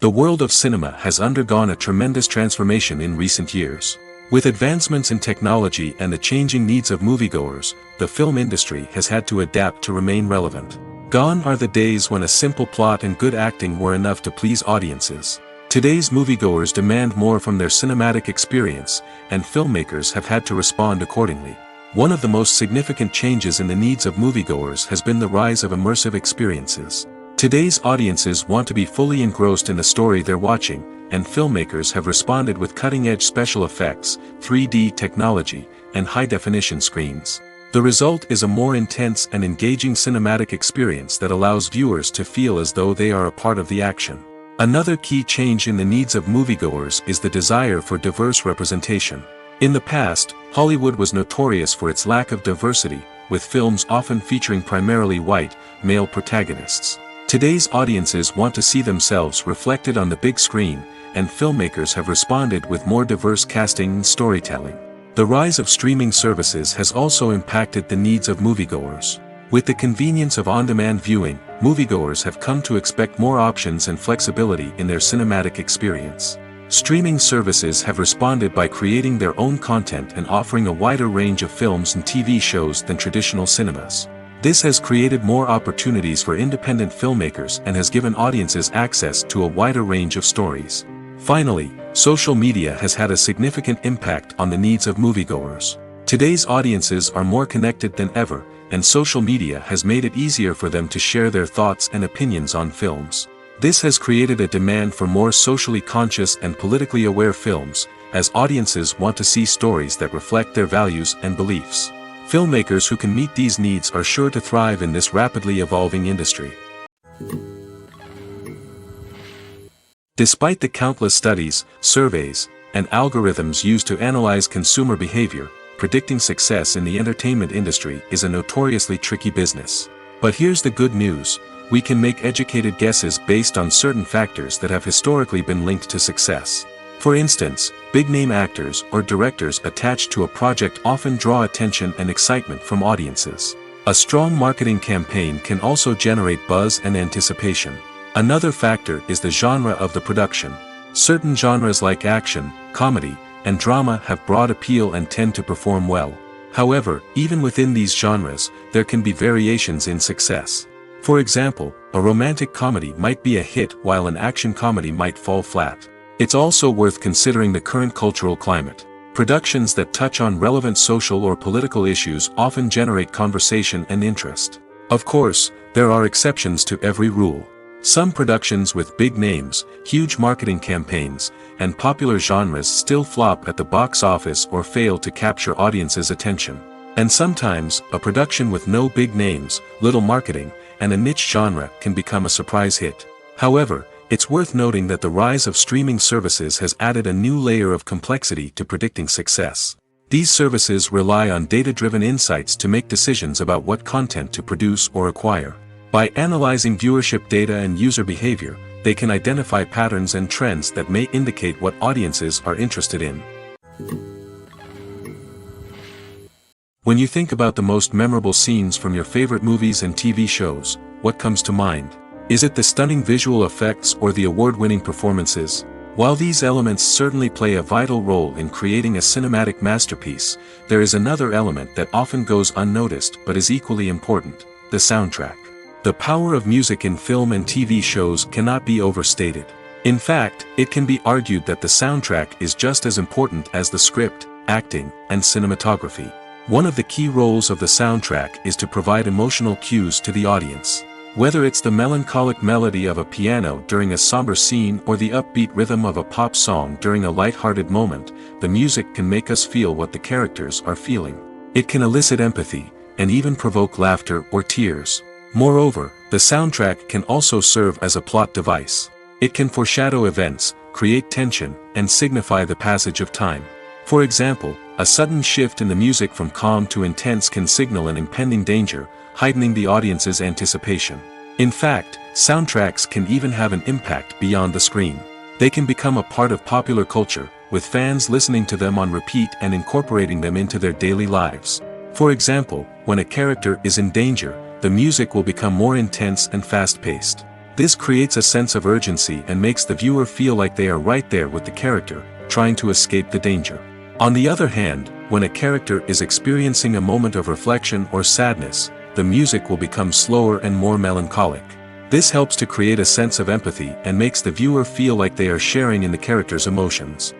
The world of cinema has undergone a tremendous transformation in recent years. With advancements in technology and the changing needs of moviegoers, the film industry has had to adapt to remain relevant. Gone are the days when a simple plot and good acting were enough to please audiences. Today's moviegoers demand more from their cinematic experience, and filmmakers have had to respond accordingly. One of the most significant changes in the needs of moviegoers has been the rise of immersive experiences. Today's audiences want to be fully engrossed in the story they're watching, and filmmakers have responded with cutting-edge special effects, 3D technology, and high-definition screens. The result is a more intense and engaging cinematic experience that allows viewers to feel as though they are a part of the action. Another key change in the needs of moviegoers is the desire for diverse representation. In the past, Hollywood was notorious for its lack of diversity, with films often featuring primarily white, male protagonists. Today's audiences want to see themselves reflected on the big screen, and filmmakers have responded with more diverse casting and storytelling. The rise of streaming services has also impacted the needs of moviegoers. With the convenience of on-demand viewing, moviegoers have come to expect more options and flexibility in their cinematic experience. Streaming services have responded by creating their own content and offering a wider range of films and TV shows than traditional cinemas. This has created more opportunities for independent filmmakers and has given audiences access to a wider range of stories. Finally, social media has had a significant impact on the needs of moviegoers. Today's audiences are more connected than ever, and social media has made it easier for them to share their thoughts and opinions on films. This has created a demand for more socially conscious and politically aware films, as audiences want to see stories that reflect their values and beliefs. Filmmakers who can meet these needs are sure to thrive in this rapidly evolving industry. Despite the countless studies, surveys, and algorithms used to analyze consumer behavior, predicting success in the entertainment industry is a notoriously tricky business. But here's the good news: we can make educated guesses based on certain factors that have historically been linked to success. For instance, big-name actors or directors attached to a project often draw attention and excitement from audiences. A strong marketing campaign can also generate buzz and anticipation. Another factor is the genre of the production. Certain genres like action, comedy, and drama have broad appeal and tend to perform well. However, even within these genres, there can be variations in success. For example, a romantic comedy might be a hit while an action comedy might fall flat. It's also worth considering the current cultural climate. Productions that touch on relevant social or political issues often generate conversation and interest. Of course, there are exceptions to every rule. Some productions with big names, huge marketing campaigns, and popular genres still flop at the box office or fail to capture audiences' attention. And sometimes, a production with no big names, little marketing, and a niche genre can become a surprise hit. However, it's worth noting that the rise of streaming services has added a new layer of complexity to predicting success. These services rely on data-driven insights to make decisions about what content to produce or acquire. By analyzing viewership data and user behavior, they can identify patterns and trends that may indicate what audiences are interested in. When you think about the most memorable scenes from your favorite movies and TV shows, what comes to mind? Is it the stunning visual effects or the award-winning performances? While these elements certainly play a vital role in creating a cinematic masterpiece, there is another element that often goes unnoticed but is equally important: the soundtrack. The power of music in film and TV shows cannot be overstated. In fact, it can be argued that the soundtrack is just as important as the script, acting, and cinematography. One of the key roles of the soundtrack is to provide emotional cues to the audience. Whether it's the melancholic melody of a piano during a somber scene or the upbeat rhythm of a pop song during a light-hearted moment, the music can make us feel what the characters are feeling. It can elicit empathy, and even provoke laughter or tears. Moreover, the soundtrack can also serve as a plot device. It can foreshadow events, create tension, and signify the passage of time. For example, a sudden shift in the music from calm to intense can signal an impending danger, heightening the audience's anticipation. In fact, soundtracks can even have an impact beyond the screen. They can become a part of popular culture, with fans listening to them on repeat and incorporating them into their daily lives. For example, when a character is in danger, the music will become more intense and fast-paced. This creates a sense of urgency and makes the viewer feel like they are right there with the character, trying to escape the danger. On the other hand, when a character is experiencing a moment of reflection or sadness, the music will become slower and more melancholic. This helps to create a sense of empathy and makes the viewer feel like they are sharing in the character's emotions.